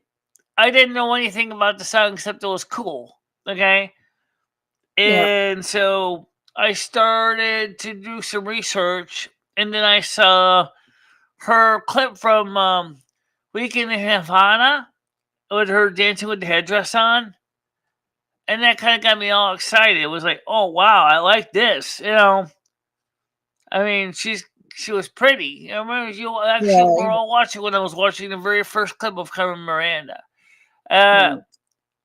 didn't know anything about the song except it was cool. Okay, and so I started to do some research, and then I saw her clip from Weekend in Havana with her dancing with the headdress on. And that kind of got me all excited. It was like, oh, wow, I like this. I mean, she was pretty. I remember we were all watching when I was watching the very first clip of Carmen Miranda. And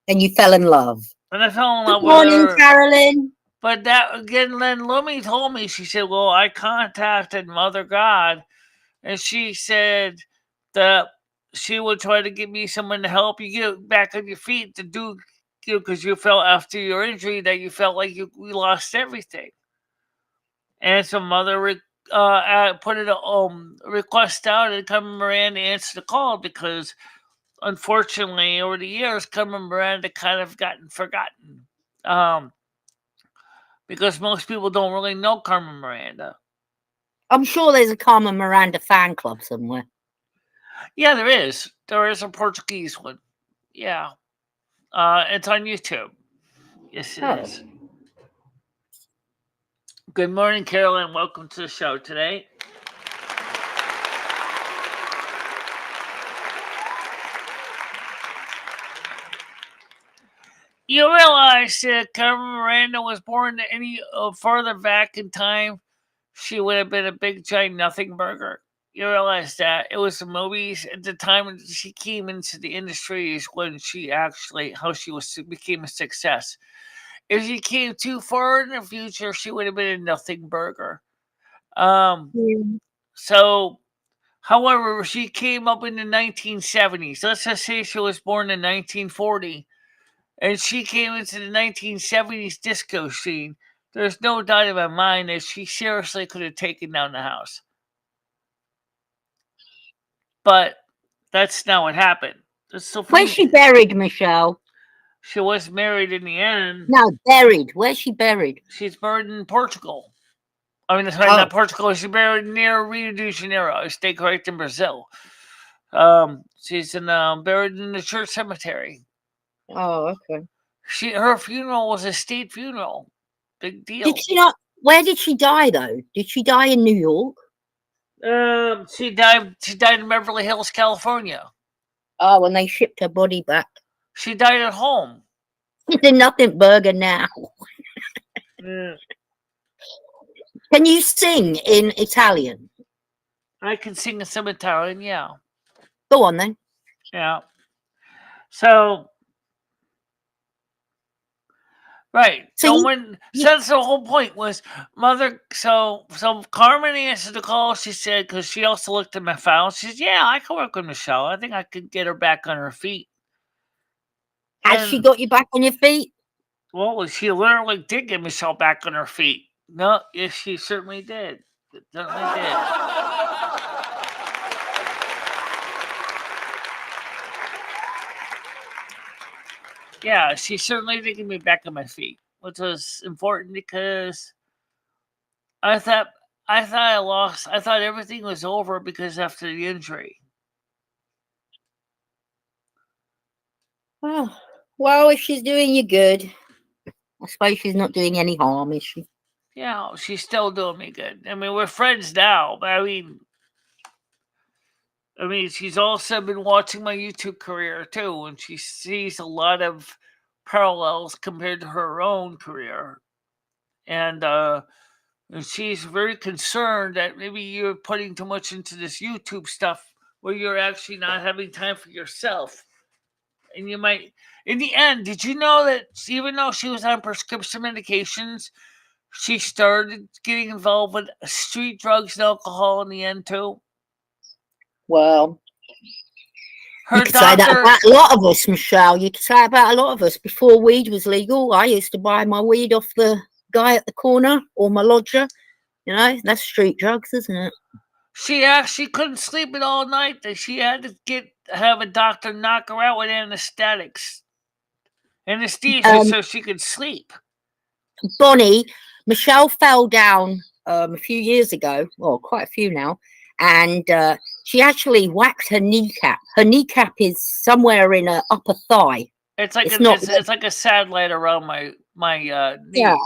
you fell in love. And I fell in love with her. Good morning, Carolyn. But that, again, then Lumi told me, she said, well, I contacted Mother God, and she said that she would try to get me someone to help you get back on your feet to do, because you felt after your injury that you felt like you lost everything. And so Mother put a request out, and Carmen Miranda answered the call because, unfortunately, over the years, Carmen Miranda kind of gotten forgotten. Because most people don't really know Carmen Miranda. I'm sure there's a Carmen Miranda fan club somewhere. Yeah, there is. There is a Portuguese one. Yeah. It's on YouTube. Yes, it is. Good morning, Carolyn. Welcome to the show today. You realize that Carmen Miranda was born any further back in time, she would have been a big giant nothing burger. You realize that it was the movies at the time when she came into the industry is when she actually became a success. If she came too far in the future, she would have been a nothing burger. Um, so, however, she came up in the 1970s. Let's just say she was born in 1940, and she came into the 1970s disco scene. There's no doubt in my mind that she seriously could have taken down the house. But that's not what happened. Where's she buried, Michelle? She was married in the end. No, buried. Where's she buried? She's buried in Portugal. I mean, sorry, not Portugal. She's buried near Rio de Janeiro, a state correct in Brazil. She's buried in the church cemetery. Oh, okay. Her funeral was a state funeral. Big deal. Did she not? Where did she die though? Did she die in New York? She died. She died in Beverly Hills, California. Oh, when they shipped her body back. She died at home. She's a nothing burger now. Yeah. Can you sing in Italian? I can sing some Italian, yeah. Go on then. Yeah. So, right. So that's the whole point was mother. So Carmen answered the call. She said, because she also looked at my file. She said, "Yeah, I can work with Michelle. I think I could get her back on her feet." Has she got you back on your feet? Well, she literally did get Michelle back on her feet. No, yes, she certainly did. Certainly did. Yeah, she certainly did get me back on my feet, which was important because I thought I lost. I thought everything was over because after the injury. Oh, well, if she's doing you good, I suppose she's not doing any harm, is she? Yeah, she's still doing me good. I mean, we're friends now, but I mean, she's also been watching my YouTube career too, and she sees a lot of parallels compared to her own career. And she's very concerned that maybe you're putting too much into this YouTube stuff where you're actually not having time for yourself. And you might, in the end, did you know that even though she was on prescription medications, she started getting involved with street drugs and alcohol in the end too? Well, you could say that about a lot of us, Michelle. You could say about a lot of us. Before weed was legal, I used to buy my weed off the guy at the corner or my lodger. You know, that's street drugs, isn't it? She actually couldn't sleep it all night. That she had to have a doctor knock her out with anesthesia so she could sleep. Bonnie, Michelle fell down a few years ago, well, quite a few now, and she actually whacked her kneecap. Her kneecap is somewhere in her upper thigh. It's like a satellite around my knee. Yeah,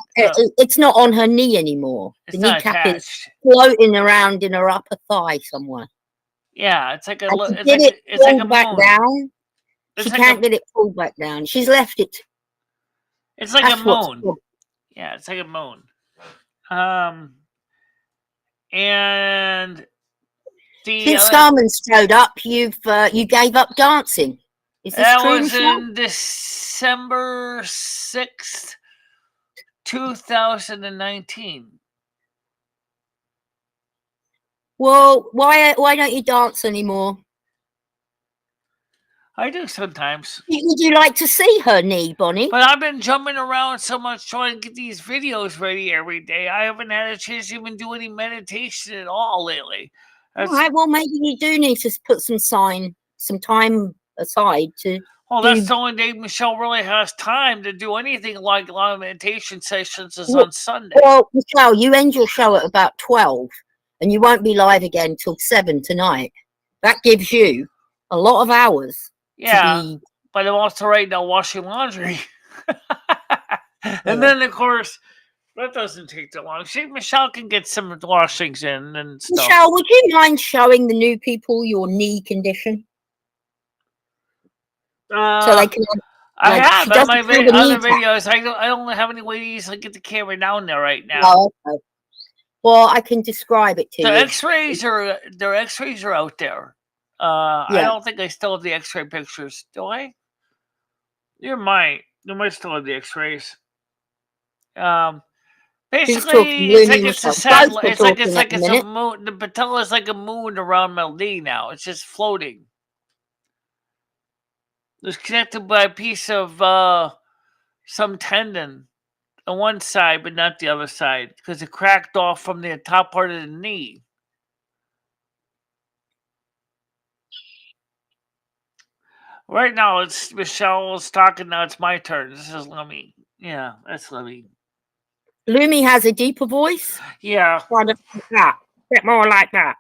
it's not on her knee anymore. It's the kneecap is floating around in her upper thigh somewhere. Yeah, it's like a back down. She can't get it pulled back down. She's left it. It's like a moon. Yeah, it's like a moon. And since Carmen showed up, you gave up dancing. Is this true, was in December 6th, 2019. Well, why don't you dance anymore? I do sometimes. Would you like to see her knee, Bonnie? But I've been jumping around so much trying to get these videos ready every day. I haven't had a chance to even do any meditation at all lately. All right, well, maybe you do need to put some time aside to. Well, that's the only day Michelle really has time to do anything like live meditation sessions is on Sunday. Well, Michelle, you end your show at about 12, and you won't be live again till 7 tonight. That gives you a lot of hours. Yeah, but I'm also right now washing laundry. And then, of course, that doesn't take that long. Michelle can get some washings in and stuff. Michelle, would you mind showing the new people your knee condition? So they can I Like have she on doesn't my have a other kneecap. videos. I don't have any way to easily get the camera down there right now. Oh, okay. Well, I can describe it to The you. X-rays are out there. I Yeah. don't think I still have the X-ray pictures. Do I? You might. You might still have the X-rays. Who's talking? Basically, Lumi it's a Michelle. sad. Both are It's talking at like the it's a minute. moon. The patella is like a moon around Melody now. It's just floating. It's connected by a piece of some tendon on one side, but not the other side, because it cracked off from the top part of the knee. Right now, it's Michelle's talking. Now it's my turn. This is Lemmy. Yeah, that's Lemmy. Lumi has a deeper voice. Yeah, Kind of like that. A bit more like that.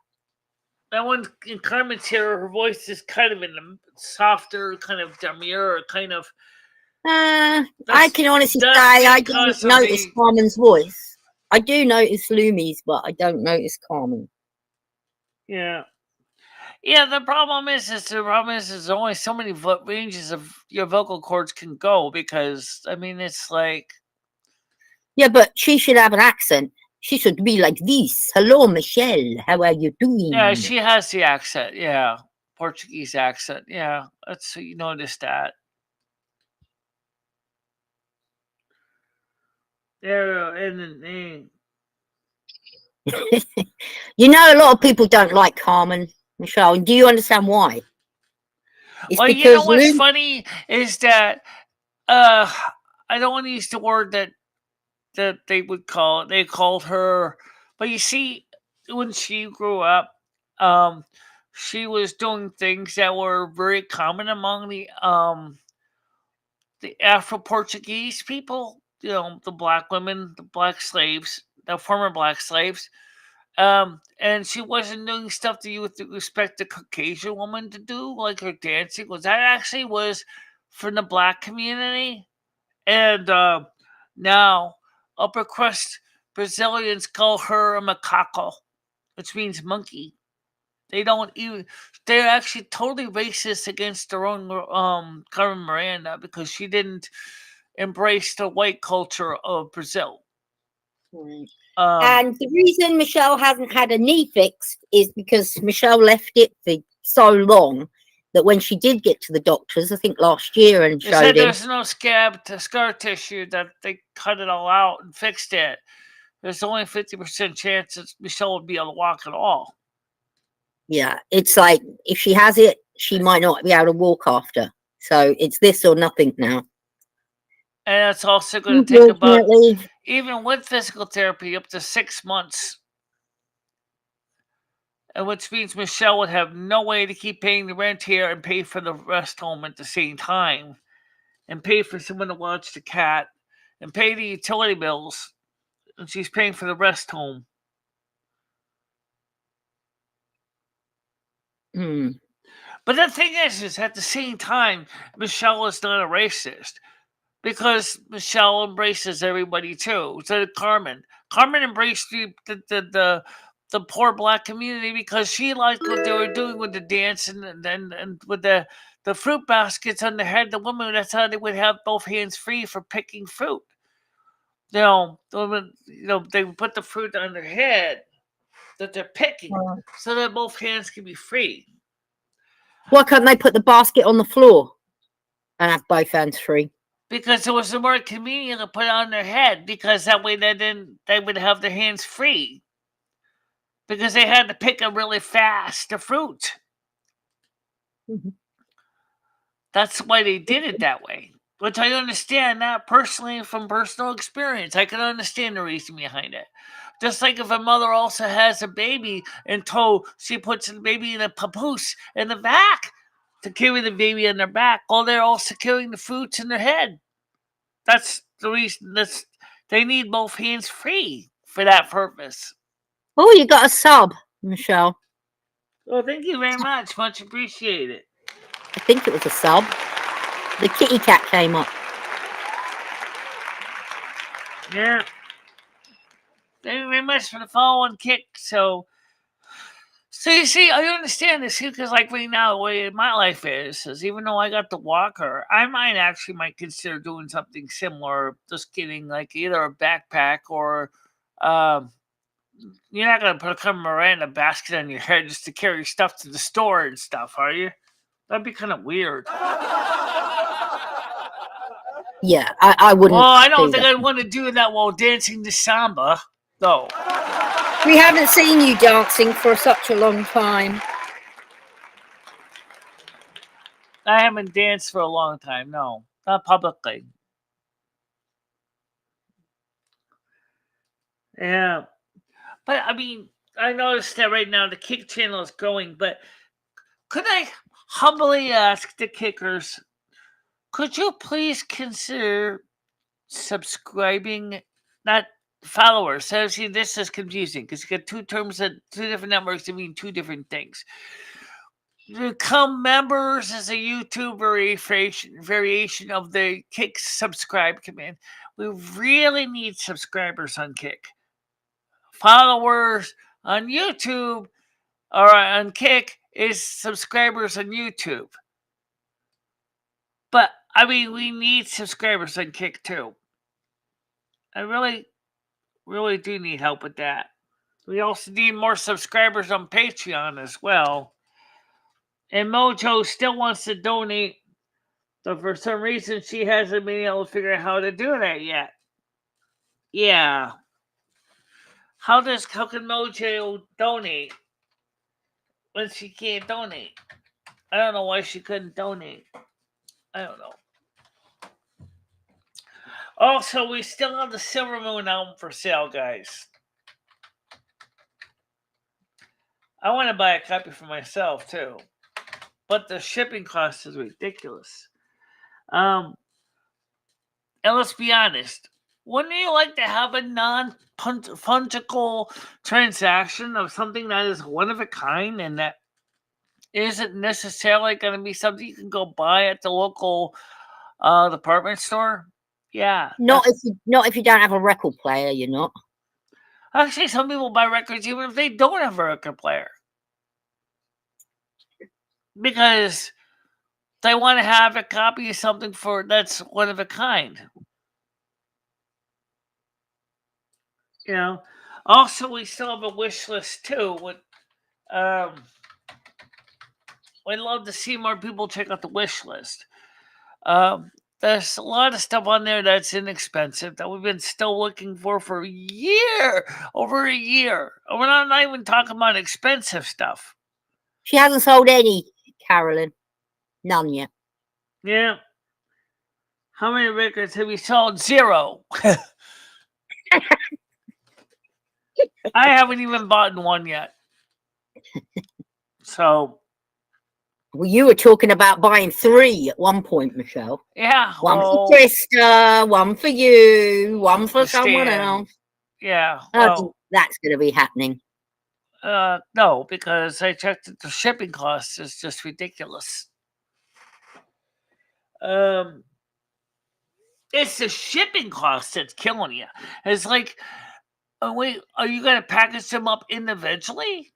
that one in Carmen's here. Her voice is kind of in a softer, kind of demure, kind of. I That's can honestly say that's I don't because of notice the. Carmen's voice. I do notice Lumi's, but I don't notice Carmen. Yeah. Yeah, the problem is there's only so many ranges of your vocal cords can go, because I mean it's like. Yeah, but she should have an accent. She should be like this. Hello, Michelle. How are you doing? Yeah, she has the accent. Yeah, Portuguese accent. Yeah, that's you noticed that. There in the name. You know, a lot of people don't like Carmen, Michelle. And do you understand why? It's Well, you know because what's Lumi. funny is that uh I don't want to use the word that they called her, but you see, when she grew up, um she was doing things that were very common among the Afro Portuguese people, the black women, the black slaves, the former black slaves. And she wasn't doing stuff that you would expect a Caucasian woman to do, like her dancing. That actually was from the black community. And now upper crust Brazilians call her a macaco, which means monkey. They don't even. They're actually totally racist against their own Carmen Miranda, because she didn't embrace the white culture of Brazil. And the reason Michelle hasn't had a knee fixed is because Michelle left it for so long that when she did get to the doctors, I think last year, and They said showed him, there's no scar tissue, that they cut it all out and fixed it. There's only 50% chance that Michelle would be able to walk at all. yeah, it's like if she has it, she might not be able to walk after. So it's this or nothing now. And it's also going to take about, Unfortunately, even with physical therapy, up to 6 months. And which means Michelle would have no way to keep paying the rent here and pay for the rest home at the same time, and pay for someone to watch the cat, and pay the utility bills. And she's paying for the rest home. But the thing is at the same time, Michelle is not a racist, because Michelle embraces everybody too. So did Carmen. Carmen embraced the poor black community, because she liked what they were doing with the dance, and with the fruit baskets on the head. The woman, that's how they would have both hands free for picking fruit. They would put the fruit on their head that they're picking, so that both hands can be free. why can't they put the basket on the floor and have both hands free? Because it was more convenient to put it on their head, because that way they would have their hands free. Because they had to pick up really fast the fruit. That's why they did it that way. Which I understand that personally, from personal experience. I can understand the reason behind it. Just like if a mother also has a baby in tow, she puts the baby in a papoose in the back to carry the baby on their back, while they're also carrying the fruits in their head. That's the reason. They need both hands free for that purpose. Oh, you got a sub, Michelle. Well, thank you very much. Much appreciated. I think it was a sub. The kitty cat came up. Yeah. Thank you very much for the follow and kick. So So you see, I understand this because, like, right now, the way my life is even though I got the walker, I might consider doing something similar. Just getting like either a backpack or, um, you're not gonna put a Miranda basket on your head just to carry stuff to the store and stuff, are you? That'd be kind of weird. Yeah, I wouldn't. Well, I don't do think that. I'd want to do that while dancing the samba, though. We haven't seen you dancing for such a long time. I haven't danced for a long time. No, not publicly. Yeah, but I mean, I noticed that right now the kick channel is growing. But could I humbly ask the kickers? Could you please consider subscribing, not followers? So see, this is confusing because you get two terms that two different networks that mean two different things. Become members is a YouTube variation of the Kick subscribe command. We really need subscribers on Kick. Followers on YouTube or on Kick is subscribers on YouTube. But I mean, we need subscribers on Kick too. I really do need help with that. We also need more subscribers on Patreon as well. And Mojo still wants to donate, but for some reason she hasn't been able to figure out how to do that yet. Yeah. How can Mojo donate when she can't donate? I don't know why she couldn't donate. I don't know. Also, we still have the Silver Moon album for sale, guys. I want to buy a copy for myself too, but the shipping cost is ridiculous. And let's be honest, wouldn't you like to have a non-fungible transaction of something that is one of a kind and that isn't necessarily going to be something you can go buy at the local department store? Yeah. Not if you don't have a record player. You're not. Actually, some people buy records even if they don't have a record player because they want to have a copy of something that's one of a kind. You know. Also, we still have a wish list too. We'd love to see more people check out the wish list. There's a lot of stuff on there that's inexpensive that we've been still looking for a year, over a year. And we're not even talking about expensive stuff. She hasn't sold any, Carolyn. None yet. Yeah. How many records have you sold? 0. I haven't even bought one yet. So. Well, you were talking about buying 3 at one point, Michelle. Yeah. One for Krista, one for you, one for someone else. Yeah. I don't think that's going to be happening. No, because I checked that the shipping cost is just ridiculous. It's the shipping cost that's killing you. It's like, wait, are you going to package them up individually?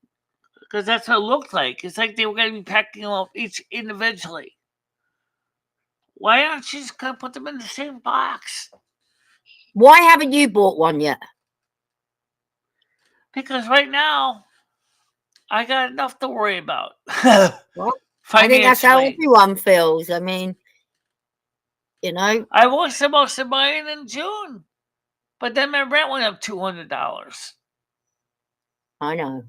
Because that's what it looked like. It's like they were going to be packing them up each individually. Why aren't you just going to put them in the same box? Why haven't you bought one yet? Because right now, I got enough to worry about. Well, I think that's how everyone feels. I mean, you know. I was supposed to buy it in June, but then my rent went up $200. I know.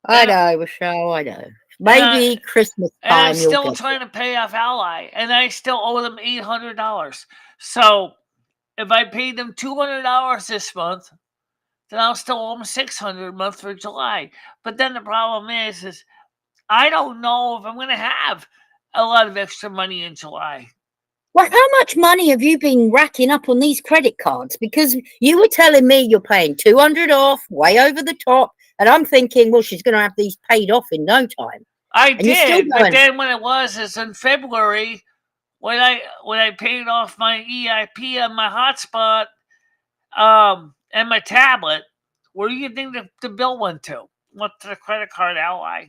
I know, Michelle. I know. Maybe Christmas time. And I'm still trying to pay off Ally, and I still owe them $800. So if I paid them $200 this month, then I'll still owe them $600 a month for July. But then the problem is I don't know if I'm going to have a lot of extra money in July. Well, how much money have you been racking up on these credit cards? Because you were telling me you're paying $200 off, way over the top. And I'm thinking, well, she's going to have these paid off in no time. I did, but then when it was is in February when I paid off my EIP on my hotspot and my tablet, Where do you think the bill went to? Went to the credit card ally.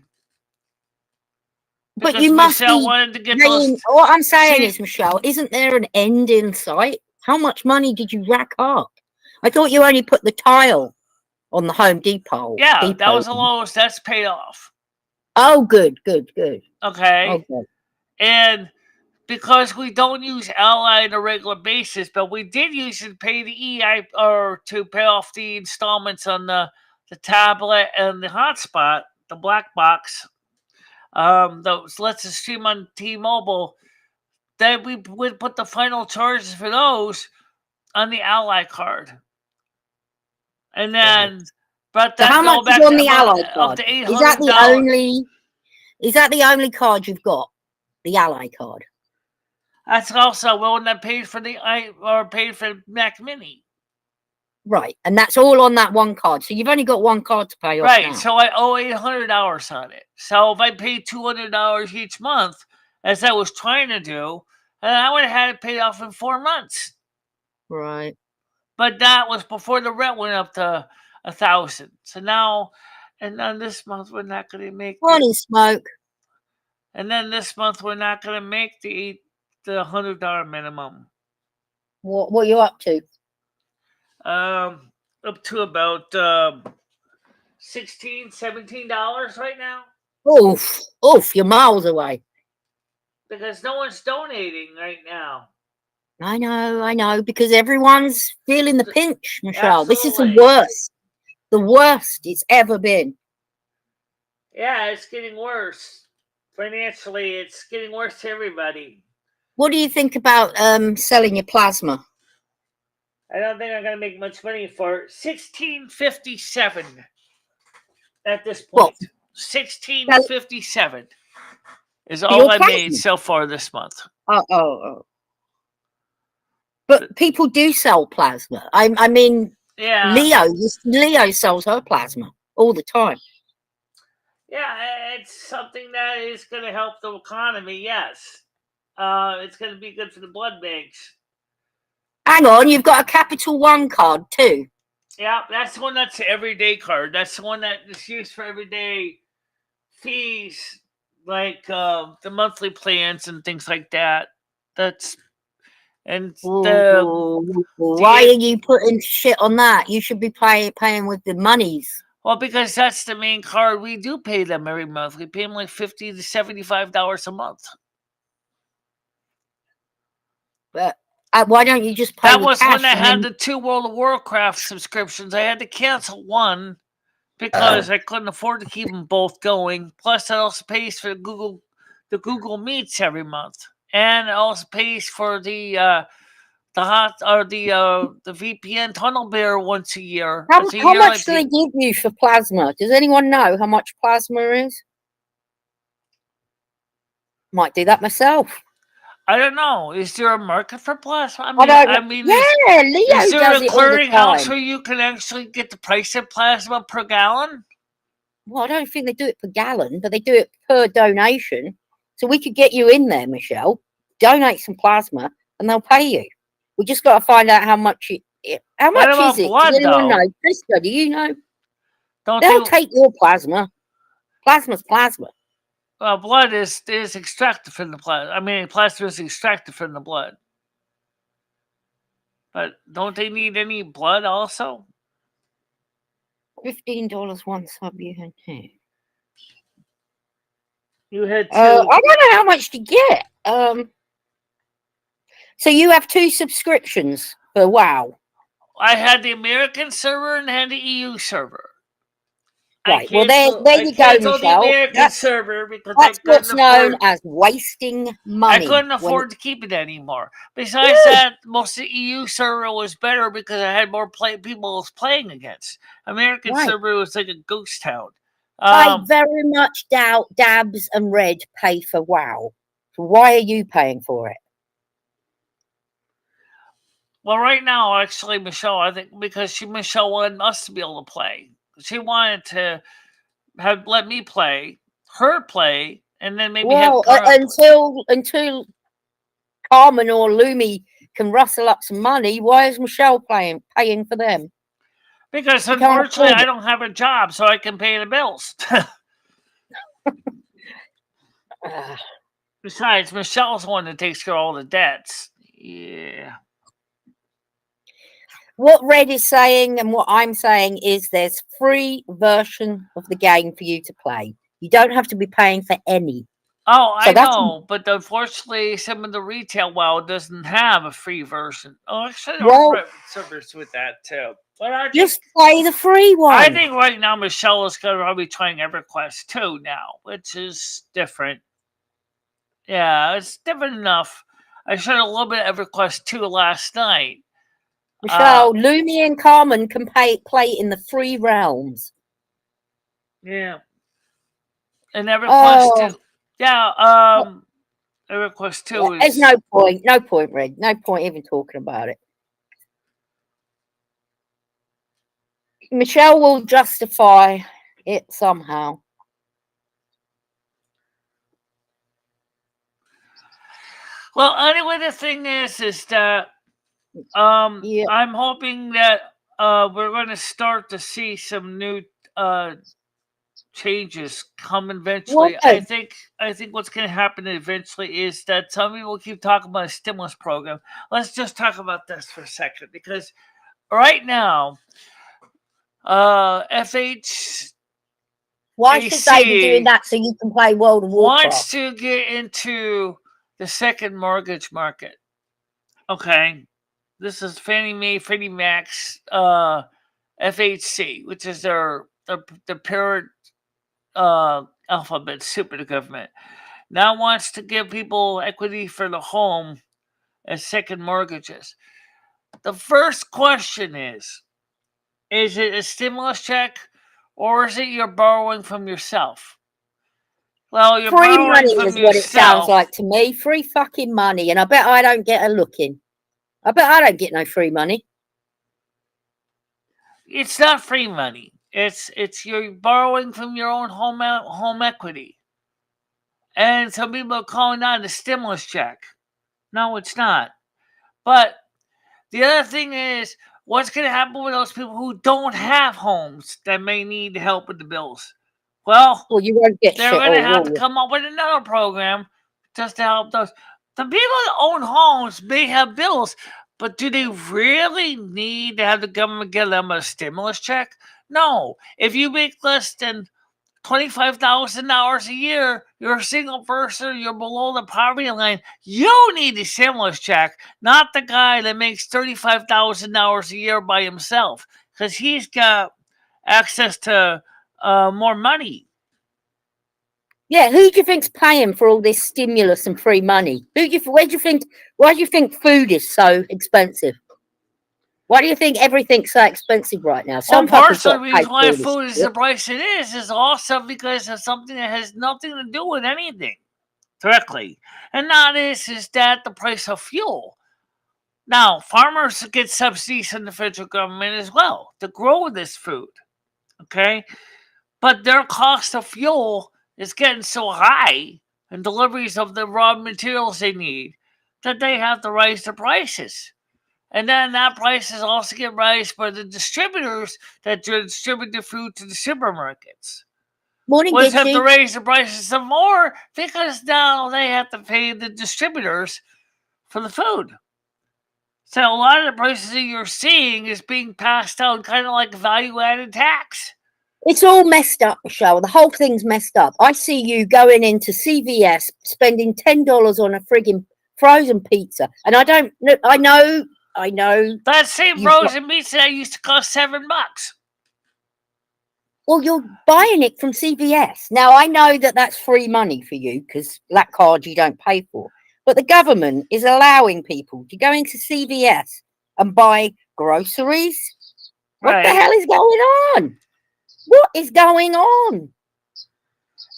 But Because you must Michelle be wanted to get paying. those. What I'm saying is, Michelle, isn't there an end in sight? How much money did you rack up? I thought you only put the tile on the Home Depot. Yeah, that was the lowest. That's paid off. Oh, good. Okay. Okay. And because we don't use Ally on a regular basis, but we did use it to pay the EI or to pay off the installments on the tablet and the hotspot, the black box. Those lets us stream on T-Mobile. Then we would put the final charges for those on the Ally card, and then. But So that how go much back is on to the Ally up card? to Is that the $800. only? Is that the only card you've got? The Ally card. That's also one that paid for paid for Mac Mini. Right, and that's all on that one card. So you've only got one card to pay off Right, now. so I owe $800 on it. So if I paid $200 each month, as I was trying to do, then I would have had it paid off in 4 months. Right. But that was before the rent went up to $1,000. So now, and then this month we're not going to make. Morning, Smoke. And then this month we're not going to make the $100 minimum. What are you up to? Up to about $16, $17 right now. Oof, you're miles away. Because no one's donating right now. I know, because everyone's feeling the pinch, Michelle. Absolutely. This is the worst it's ever been. Yeah, it's getting worse. Financially, it's getting worse to everybody. What do you think about selling your plasma? I don't think I'm going to make much money for $16.57 at this point. $16.57 is all I made so far this month. Oh. But people do sell plasma. I mean, yeah. Leo sells her plasma all the time. Yeah, it's something that is going to help the economy, yes. It's going to be good for the blood banks. Hang on, you've got a Capital One card too. Yeah, that's the one that's the everyday card. That's the one that is used for everyday fees, like the monthly plans and things like that. Why are you putting shit on that? You should be paying with the monies. Well, because that's the main card. We do pay them every month. We pay them like $50 to $75 a month. But why don't you just pay that with was cash when I had the 2 World of Warcraft subscriptions. I had to cancel one because I couldn't afford to keep them both going. Plus, it also pays for the Google Meets every month, and it also pays for the VPN Tunnel Bear once a year. How much do they give you for plasma? Does anyone know how much plasma is? Might do that myself. I don't know. Is there a market for plasma? I mean, yeah, Leo is there does a it all the clearinghouse time. where you can actually get the price of plasma per gallon? Well, I don't think they do it per gallon, but they do it per donation. So we could get you in there, Michelle. Donate some plasma, and they'll pay you. We just got to find out how much is it? Blood, Does anyone know? Krista, do you know? They'll take your plasma. Plasma's plasma. Well, blood is extracted from the plasma. I mean, plasma is extracted from the blood. But don't they need any blood also? $15 one sub you had two. You had 2. I don't know how much to get. So you have 2 subscriptions for WoW. I had the American server and had the EU server. Right. Well, there you go, Michelle. The American server because that's what's known as wasting money. I couldn't afford to keep it anymore. Besides that, most of the EU server was better because I had more people I was playing against. American server was like a ghost town. I very much doubt Dabs and Red pay for WoW. So why are you paying for it? Well, right now, actually, Michelle, I think because Michelle wanted us to be able to play. She wanted to let me play, her play, and then maybe until Carmen or Lumi can rustle up some money. Why is Michelle paying for them? Because She can't unfortunately, afford I it. don't have a job, so I can pay the bills. Ah. Besides, Michelle's the one that takes care of all the debts. Yeah. What Red is saying and what I'm saying is there's free version of the game for you to play. You don't have to be paying for any. Oh, So I that's know, but unfortunately, some of the retail WoW doesn't have a free version. Oh, actually, there are well, private servers with that too. But I think just play the free one. I think right now Michelle is going to be trying EverQuest 2 now, which is different. Yeah, it's different enough. I showed a little bit of EverQuest 2 last night. Michelle, Lumi and Carmen can play in the free realms. Yeah. And EverQuest 2. Yeah, EverQuest 2 is... There's no point, Red. No point even talking about it. Michelle will justify it somehow. Well, anyway, the thing is that Yeah. I'm hoping that we're going to start to see some new changes come eventually. What? I think what's going to happen eventually is that some people keep talking about a stimulus program. Let's just talk about this for a second, because right now, FH Why should they be doing that so you can play World of Warcraft? wants to get into the second mortgage market. Okay, this is Fannie Mae, Freddie Mac's FHC, which is their parent alphabet soup of the government. Now wants to give people equity for the home as second mortgages. The first question is it a stimulus check, or is it you're borrowing from yourself? Well, you're free borrowing money from is what it sounds yourself. like to me. Free fucking money. And I bet I don't get a look in. I bet I don't get no free money. It's not free money. It's you're borrowing from your own home equity. And some people are calling that a stimulus check. No, it's not. But the other thing is, what's going to happen with those people who don't have homes that may need help with the bills? Well, you won't get they're shit going to all, have will to you? come up with another program just to help those. The people that own homes may have bills, but do they really need to have the government give them a stimulus check? No. If you make less than $25,000 a year, you're a single person, you're below the poverty line, you need a stimulus check, not the guy that makes $35,000 a year by himself, because he's got access to more money. Yeah, who do you think's paying for all this stimulus and free money? Why do you think food is so expensive? Why do you think everything's so expensive right now? Well, partially the reason why food is the price it is also because of something that has nothing to do with anything directly. And that is that the price of fuel. Now, farmers get subsidies from the federal government as well to grow this food. Okay? But their cost of fuel is getting so high and deliveries of the raw materials they need that they have to raise the prices. And then that prices also get raised by the distributors that distribute the food to the supermarkets. Morning, Which have to raise the prices some more because now they have to pay the distributors for the food. So a lot of the prices that you're seeing is being passed out kind of like value-added tax. It's all messed up, Michelle. The whole thing's messed up. I see you going into CVS, spending $10 on a frigging frozen pizza. And I know. That same frozen pizza that used to cost $7. Well, you're buying it from CVS. Now, I know that that's free money for you because that card you don't pay for. But the government is allowing people to go into CVS and buy groceries. What the hell is going on? What is going on?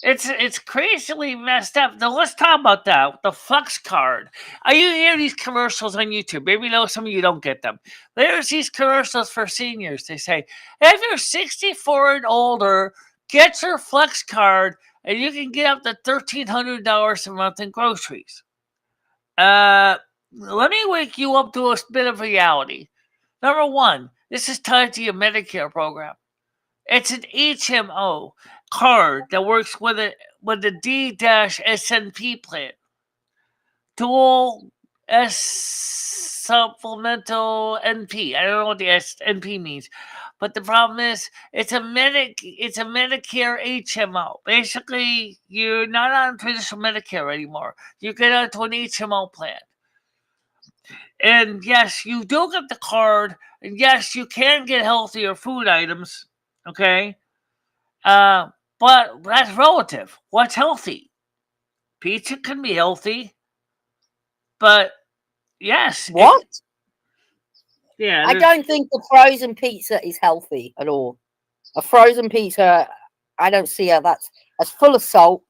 It's crazily messed up. Now let's talk about that. The Flex card. You hear these commercials on YouTube. Maybe some of you don't get them. There's these commercials for seniors. They say, if you're 64 and older, get your Flex card and you can get up to $1,300 a month in groceries. Let me wake you up to a bit of reality. Number one, This is tied to your Medicare program. It's an HMO card that works with the D-SNP plan. Dual S supplemental NP. I don't know what the NP means, but the problem is it's a Medicare HMO. Basically, you're not on traditional Medicare anymore. You get onto an HMO plan. And yes, you do get the card, and yes, you can get healthier food items. Okay, but that's relative. What's healthy? Pizza can be healthy, but yes, What? yeah. I don't think the frozen pizza is healthy at all. A frozen pizza, I don't see how that's full of salt.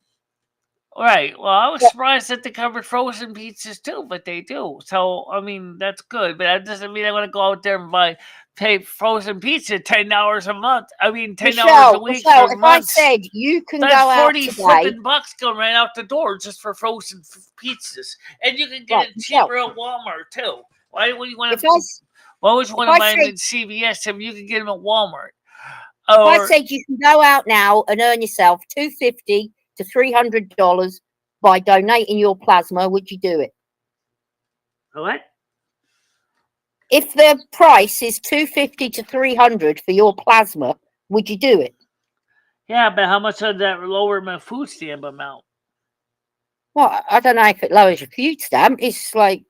Right. Well, I was surprised that they covered frozen pizzas too, but they do. So I mean, that's good. But that doesn't mean I want to go out there and pay frozen pizza $10 a month. I mean, $10 a week Michelle, for if I months. said you can That's go out 40 today, flipping bucks going right out the door just for frozen pizzas, and you can get right, it Michelle, cheaper at Walmart too. Why would you want if to? I Why would you if want to I buy them said at CVS if you can get them at Walmart? if I Or said you can go out now and earn yourself $250 to $300 by donating your plasma, would you do it? what? If the price is $250 to $300 for your plasma, would you do it? Yeah, but how much would that lower my food stamp amount? Well, I don't know if it lowers your food stamp. It's like,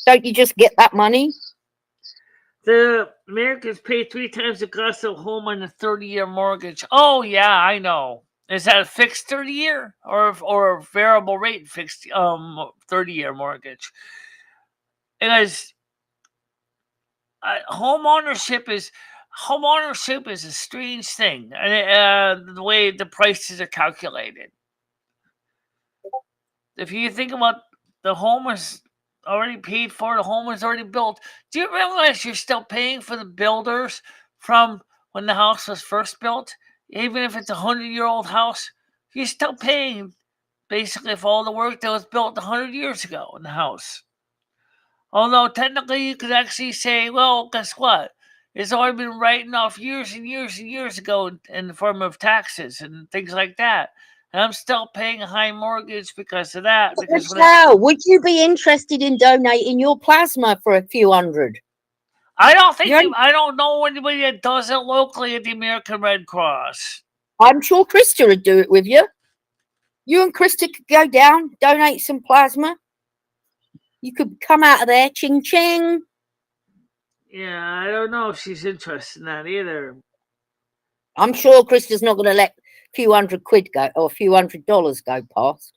don't you just get that money? The Americans pay 3 times the cost of a home on a 30-year mortgage. Oh yeah, I know. Is that a fixed 30-year or a variable rate fixed 30-year mortgage? Because home ownership is a strange thing, and the way the prices are calculated. If you think about the home is already paid for, the home is already built. Do you realize you're still paying for the builders from when the house was first built? Even if it's a 100-year-old house, you're still paying basically for all the work that was built 100 years ago in the house. Although technically you could actually say, well, guess what? It's already been writing off years and years and years ago in the form of taxes and things like that. And I'm still paying a high mortgage because of that. Because Michelle, would you be interested in donating your plasma for a few hundred? I don't know anybody that does it locally at the American Red Cross. I'm sure Krista would do it with you. You and Krista could go down, donate some plasma. You could come out of there, ching ching. Yeah, I don't know if she's interested in that either. I'm sure Krista's not going to let a few $100 go or a few $100 go past.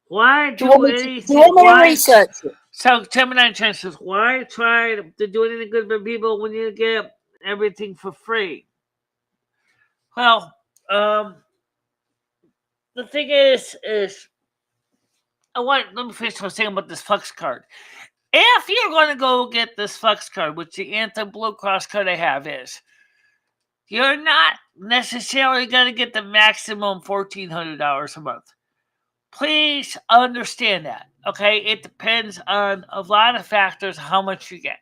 Why Do you want me to research it? So, Gemini says, why try to do anything good for people when you get everything for free? Well, the thing is let me finish what I'm saying about this Flex card. If you're going to go get this Flex card, which the Anthem Blue Cross card I have is, you're not necessarily going to get the maximum $1,400 a month. Please understand that, okay? It depends on a lot of factors how much you get.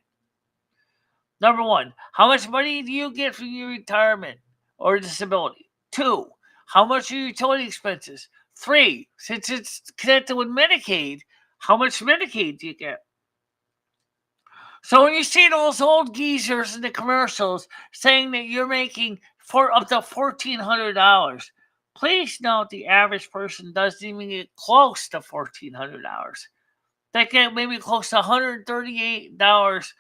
Number one, how much money do you get from your retirement or disability? 2, how much are your utility expenses? 3, since it's connected with Medicaid, how much Medicaid do you get? So when you see those old geezers in the commercials saying that you're making up to $1,400, please note the average person doesn't even get close to $1,400. They get maybe close to $138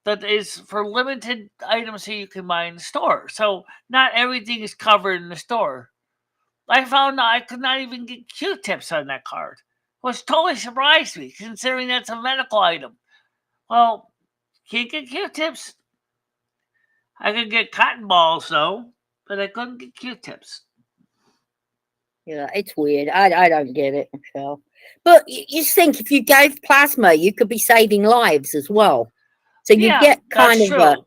that is for limited items that you can buy in the store. So not everything is covered in the store. I found that I could not even get Q-tips on that card, which totally surprised me, considering that's a medical item. Well, can't get Q-tips. I could get cotton balls though, but I couldn't get Q-tips. Yeah, it's weird. I don't get it, Michelle. But you think if you gave plasma, you could be saving lives as well. So you get kind of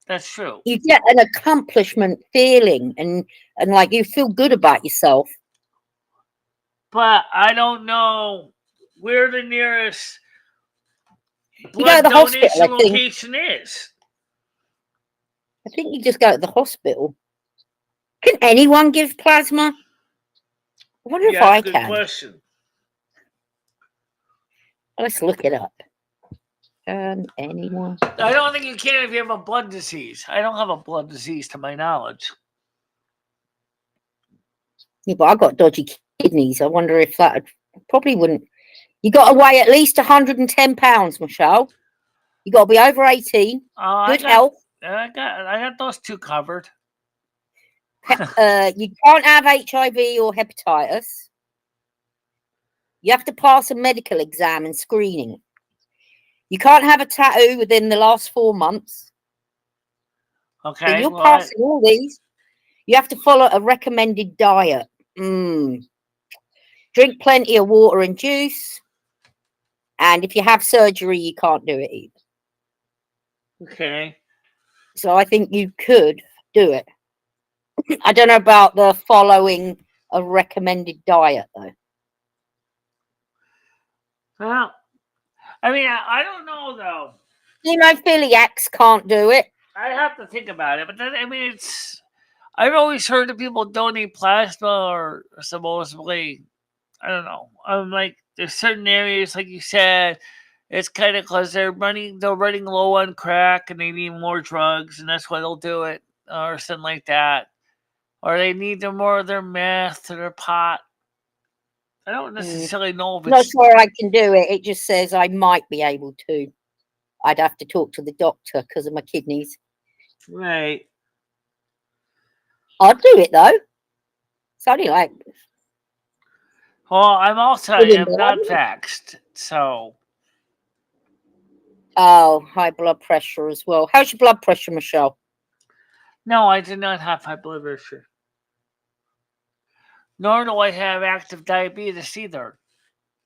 that's true. You get an accomplishment feeling, and like you feel good about yourself. But I don't know where the nearest You go to the hospital, donation location is. I think you just go to the hospital. Can anyone give plasma? I wonder if I Good can. question. Let's look it up. Anyone? I don't think you can if you have a blood disease. I don't have a blood disease to my knowledge. Yeah, but I got dodgy kidneys. I wonder if that probably wouldn't. You got to weigh at least 110 pounds, Michelle. You got to be over 18. Good health. I got those two covered. You can't have HIV or hepatitis. You have to pass a medical exam and screening. You can't have a tattoo within the last 4 months. Okay. So you're passing all these. You have to follow a recommended diet. Drink plenty of water and juice. And if you have surgery, you can't do it either. Okay. So I think you could do it. I don't know about the following a recommended diet, though. Well, I mean, I don't know, though. Hemophiliacs can't do it. I have to think about it. But then, I mean, it's... I've always heard that people donate plasma or supposedly... I don't know. I'm like, there's certain areas, like you said, it's kind of because they're running low on crack and they need more drugs, and that's why they'll do it, or something like that. Or they need more of their meth or their pot. I don't necessarily know if it's... Not sure I can do it. It just says I might be able to. I'd have to talk to the doctor because of my kidneys. Right. I'll do it, though. It's only like... Well, I'm also not vaxxed, so... Oh, high blood pressure as well. How's your blood pressure, Michelle? No, I do not have high blood pressure. Nor do I have active diabetes either.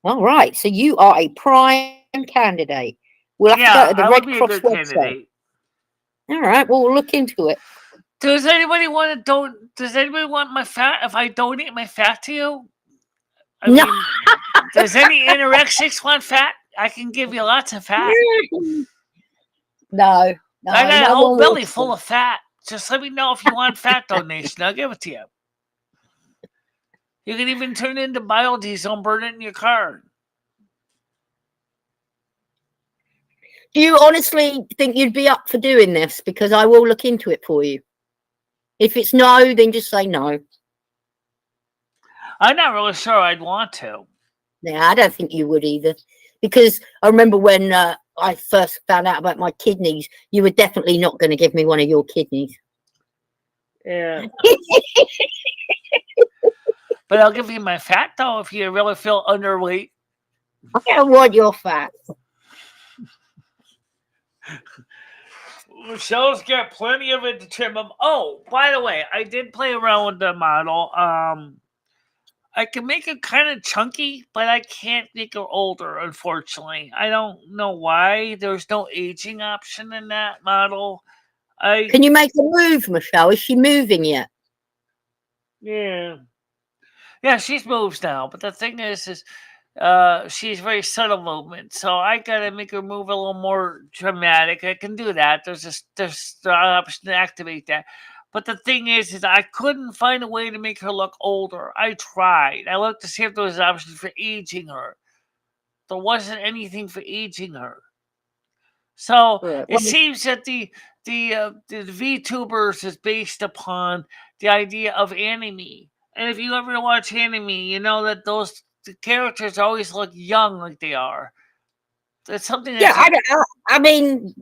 All right, so you are a prime candidate. We'll have to go to the Red Cross website. Candidate. All right, well, we'll look into it. Does anybody want my fat if I donate my fat to you? I mean, does any anorexics want fat? I can give you lots of fat. No. I got a whole belly full of fat. Just let me know if you want fat donation. I'll give it to you. You can even turn it into biodiesel and burn it in your car. Do you honestly think you'd be up for doing this? Because I will look into it for you. If it's no, then just say no. I'm not really sure I'd want to. Yeah, I don't think you would either. Because I remember when I first found out about my kidneys, you were definitely not going to give me one of your kidneys. Yeah. But I'll give you my fat, though, if you really feel underweight. I don't want your fat. Michelle's got plenty of it to trim them. Oh, by the way, I did play around with the model. I can make it kind of chunky, but I can't make her older, unfortunately. I don't know why. There's no aging option in that model. Can you make her move, Michelle? Is she moving yet? Yeah. Yeah, she's moves now. But the thing is she's very subtle movement. So I got to make her move a little more dramatic. I can do that. There's an option to activate that. But the thing is I couldn't find a way to make her look older. I tried. I looked to see if there was an option for aging her. There wasn't anything for aging her. So it seems that the VTubers is based upon the idea of anime. And if you ever watch anime, you know that the characters always look young like they are. It's something that's... Yeah, I mean,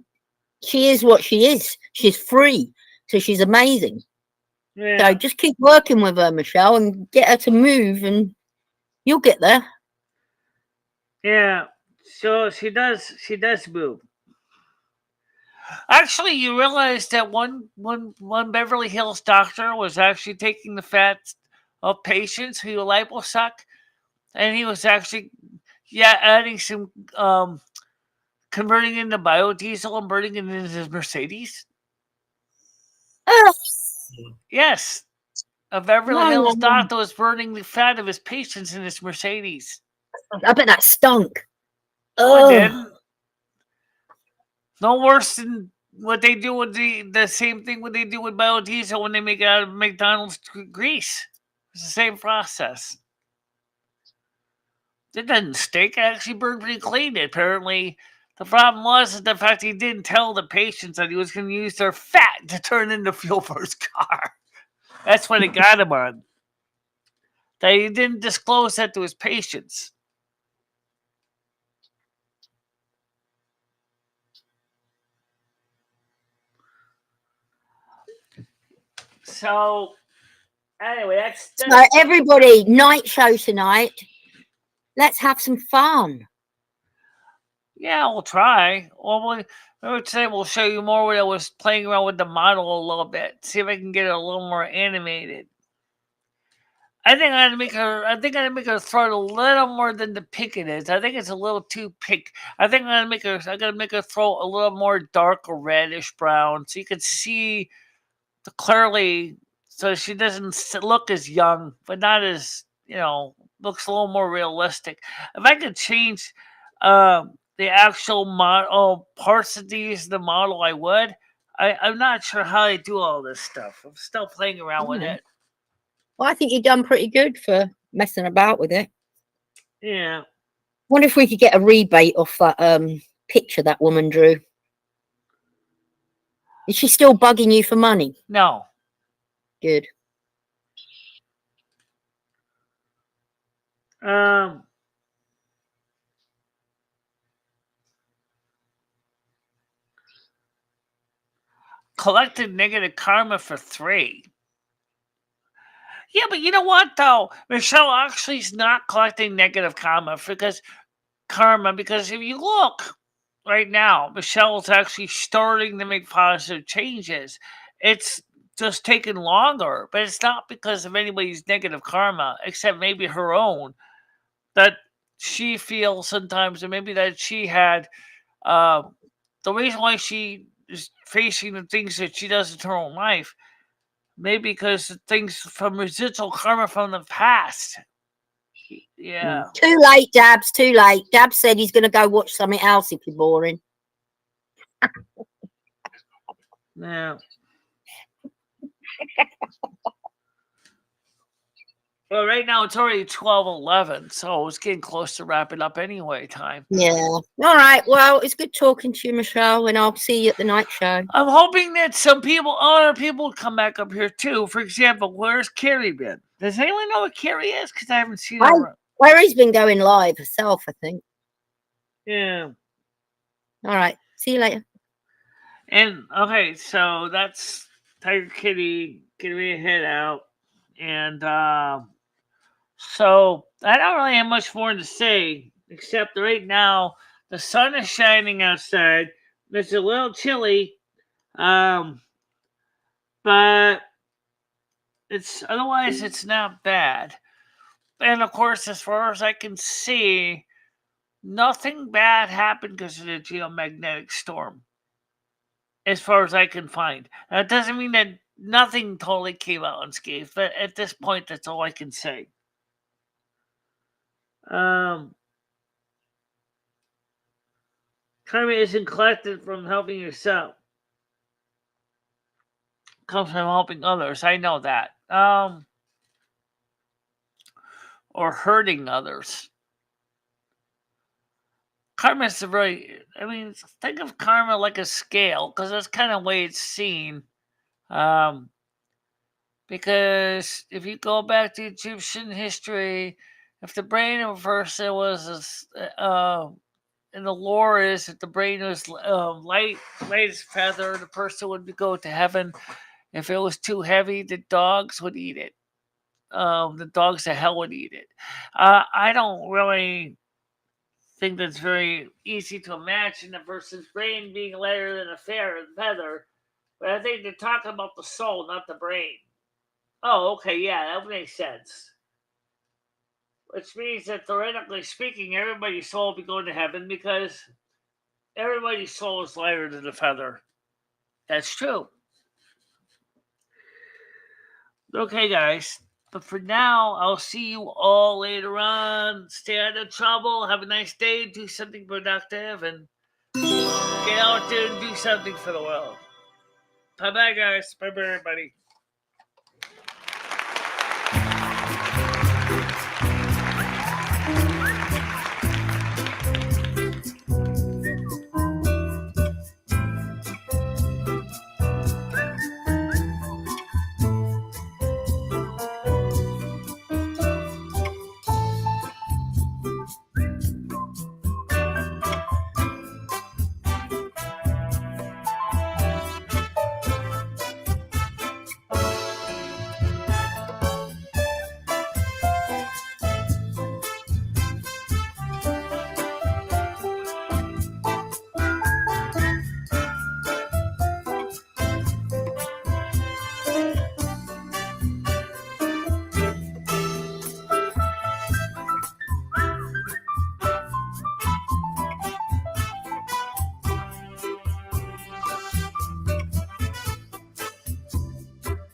she is what she is. She's free. So she's amazing. Yeah. So just keep working with her, Michelle, and get her to move, and you'll get there. Yeah. So she does move. Actually, you realize that one Beverly Hills doctor was actually taking the fat of patients who liposuck, and he was actually adding some converting into biodiesel and burning it into his Mercedes. Yes. A Beverly Hills doctor was burning the fat of his patients in his Mercedes. I bet that stunk. Oh, it didn't. No worse than what they do with the same thing what they do with biodiesel when they make it out of McDonald's grease. It's the same process. It doesn't stink. It actually burned pretty clean. Apparently, the problem was the fact he didn't tell the patients that he was going to use their fat to turn into fuel for his car. That's what it got him on. That he didn't disclose that to his patients. So, anyway, that's So everybody, night show tonight. Let's have some fun. Yeah, we'll try. Well, I would say we'll show you more when I was playing around with the model a little bit. See if I can get it a little more animated. I think I'm gonna make her throat a little more than the pink it is. I think it's a little too pink. I think I'm gonna make her throat a little more dark or reddish brown, so you can see clearly, so she doesn't look as young, but not as looks a little more realistic. If I could change the actual model parts of the model, I would. I'm not sure how I do all this stuff. I'm still playing around with it. Well, I think you've done pretty good for messing about with it. Yeah. Wonder if we could get a rebate off that picture that woman drew. Is she still bugging you for money? No. Good. Collected negative karma for 3. Yeah, but you know what though? Michelle actually is not collecting negative karma because if you look right now, Michelle's actually starting to make positive changes. It's just taken longer, but it's not because of anybody's negative karma, except maybe her own, that she feels sometimes, or maybe that she had the reason why she is facing the things that she does in her own life, maybe because of things from residual karma from the past. Yeah. Too late, Dabs. Too late. Dabs said he's going to go watch something else if you're boring. Yeah. Well, right now it's already 12:11, so it's getting close to wrapping up anyway. Time. Yeah. All right. Well, it's good talking to you, Michelle, and I'll see you at the night show. I'm hoping that other people come back up here too. For example, where's Carrie been? Does anyone know what Carrie is? Because I haven't seen her. Carrie's been going live herself, I think. Yeah. All right. See you later. And okay, so that's Tiger Kitty getting me a head out, and so I don't really have much more to say except right now the sun is shining outside. It's a little chilly, but it's not bad. And of course, as far as I can see, nothing bad happened because of the geomagnetic storm. As far as I can find, that doesn't mean that nothing totally came out unscathed. But at this point, that's all I can say. Karma isn't collected from helping yourself. It comes from helping others. I know that. Or hurting others. Karma is think of karma like a scale, because that's kind of the way it's seen. Because if you go back to Egyptian history, if the brain of a person was and the lore is that the brain was light as feather, the person would go to heaven. If it was too heavy, the dogs would eat it. The dogs of hell would eat it. I don't really think that's very easy to imagine a person's brain being lighter than a feather, but I think they're talking about the soul, not the brain. Oh, okay, yeah, that makes sense. Which means that theoretically speaking, everybody's soul will be going to heaven because everybody's soul is lighter than a feather. That's true. Okay, guys. But for now, I'll see you all later on. Stay out of trouble. Have a nice day. Do something productive. And Get out there and do something for the world. Bye bye, guys. Bye bye, everybody.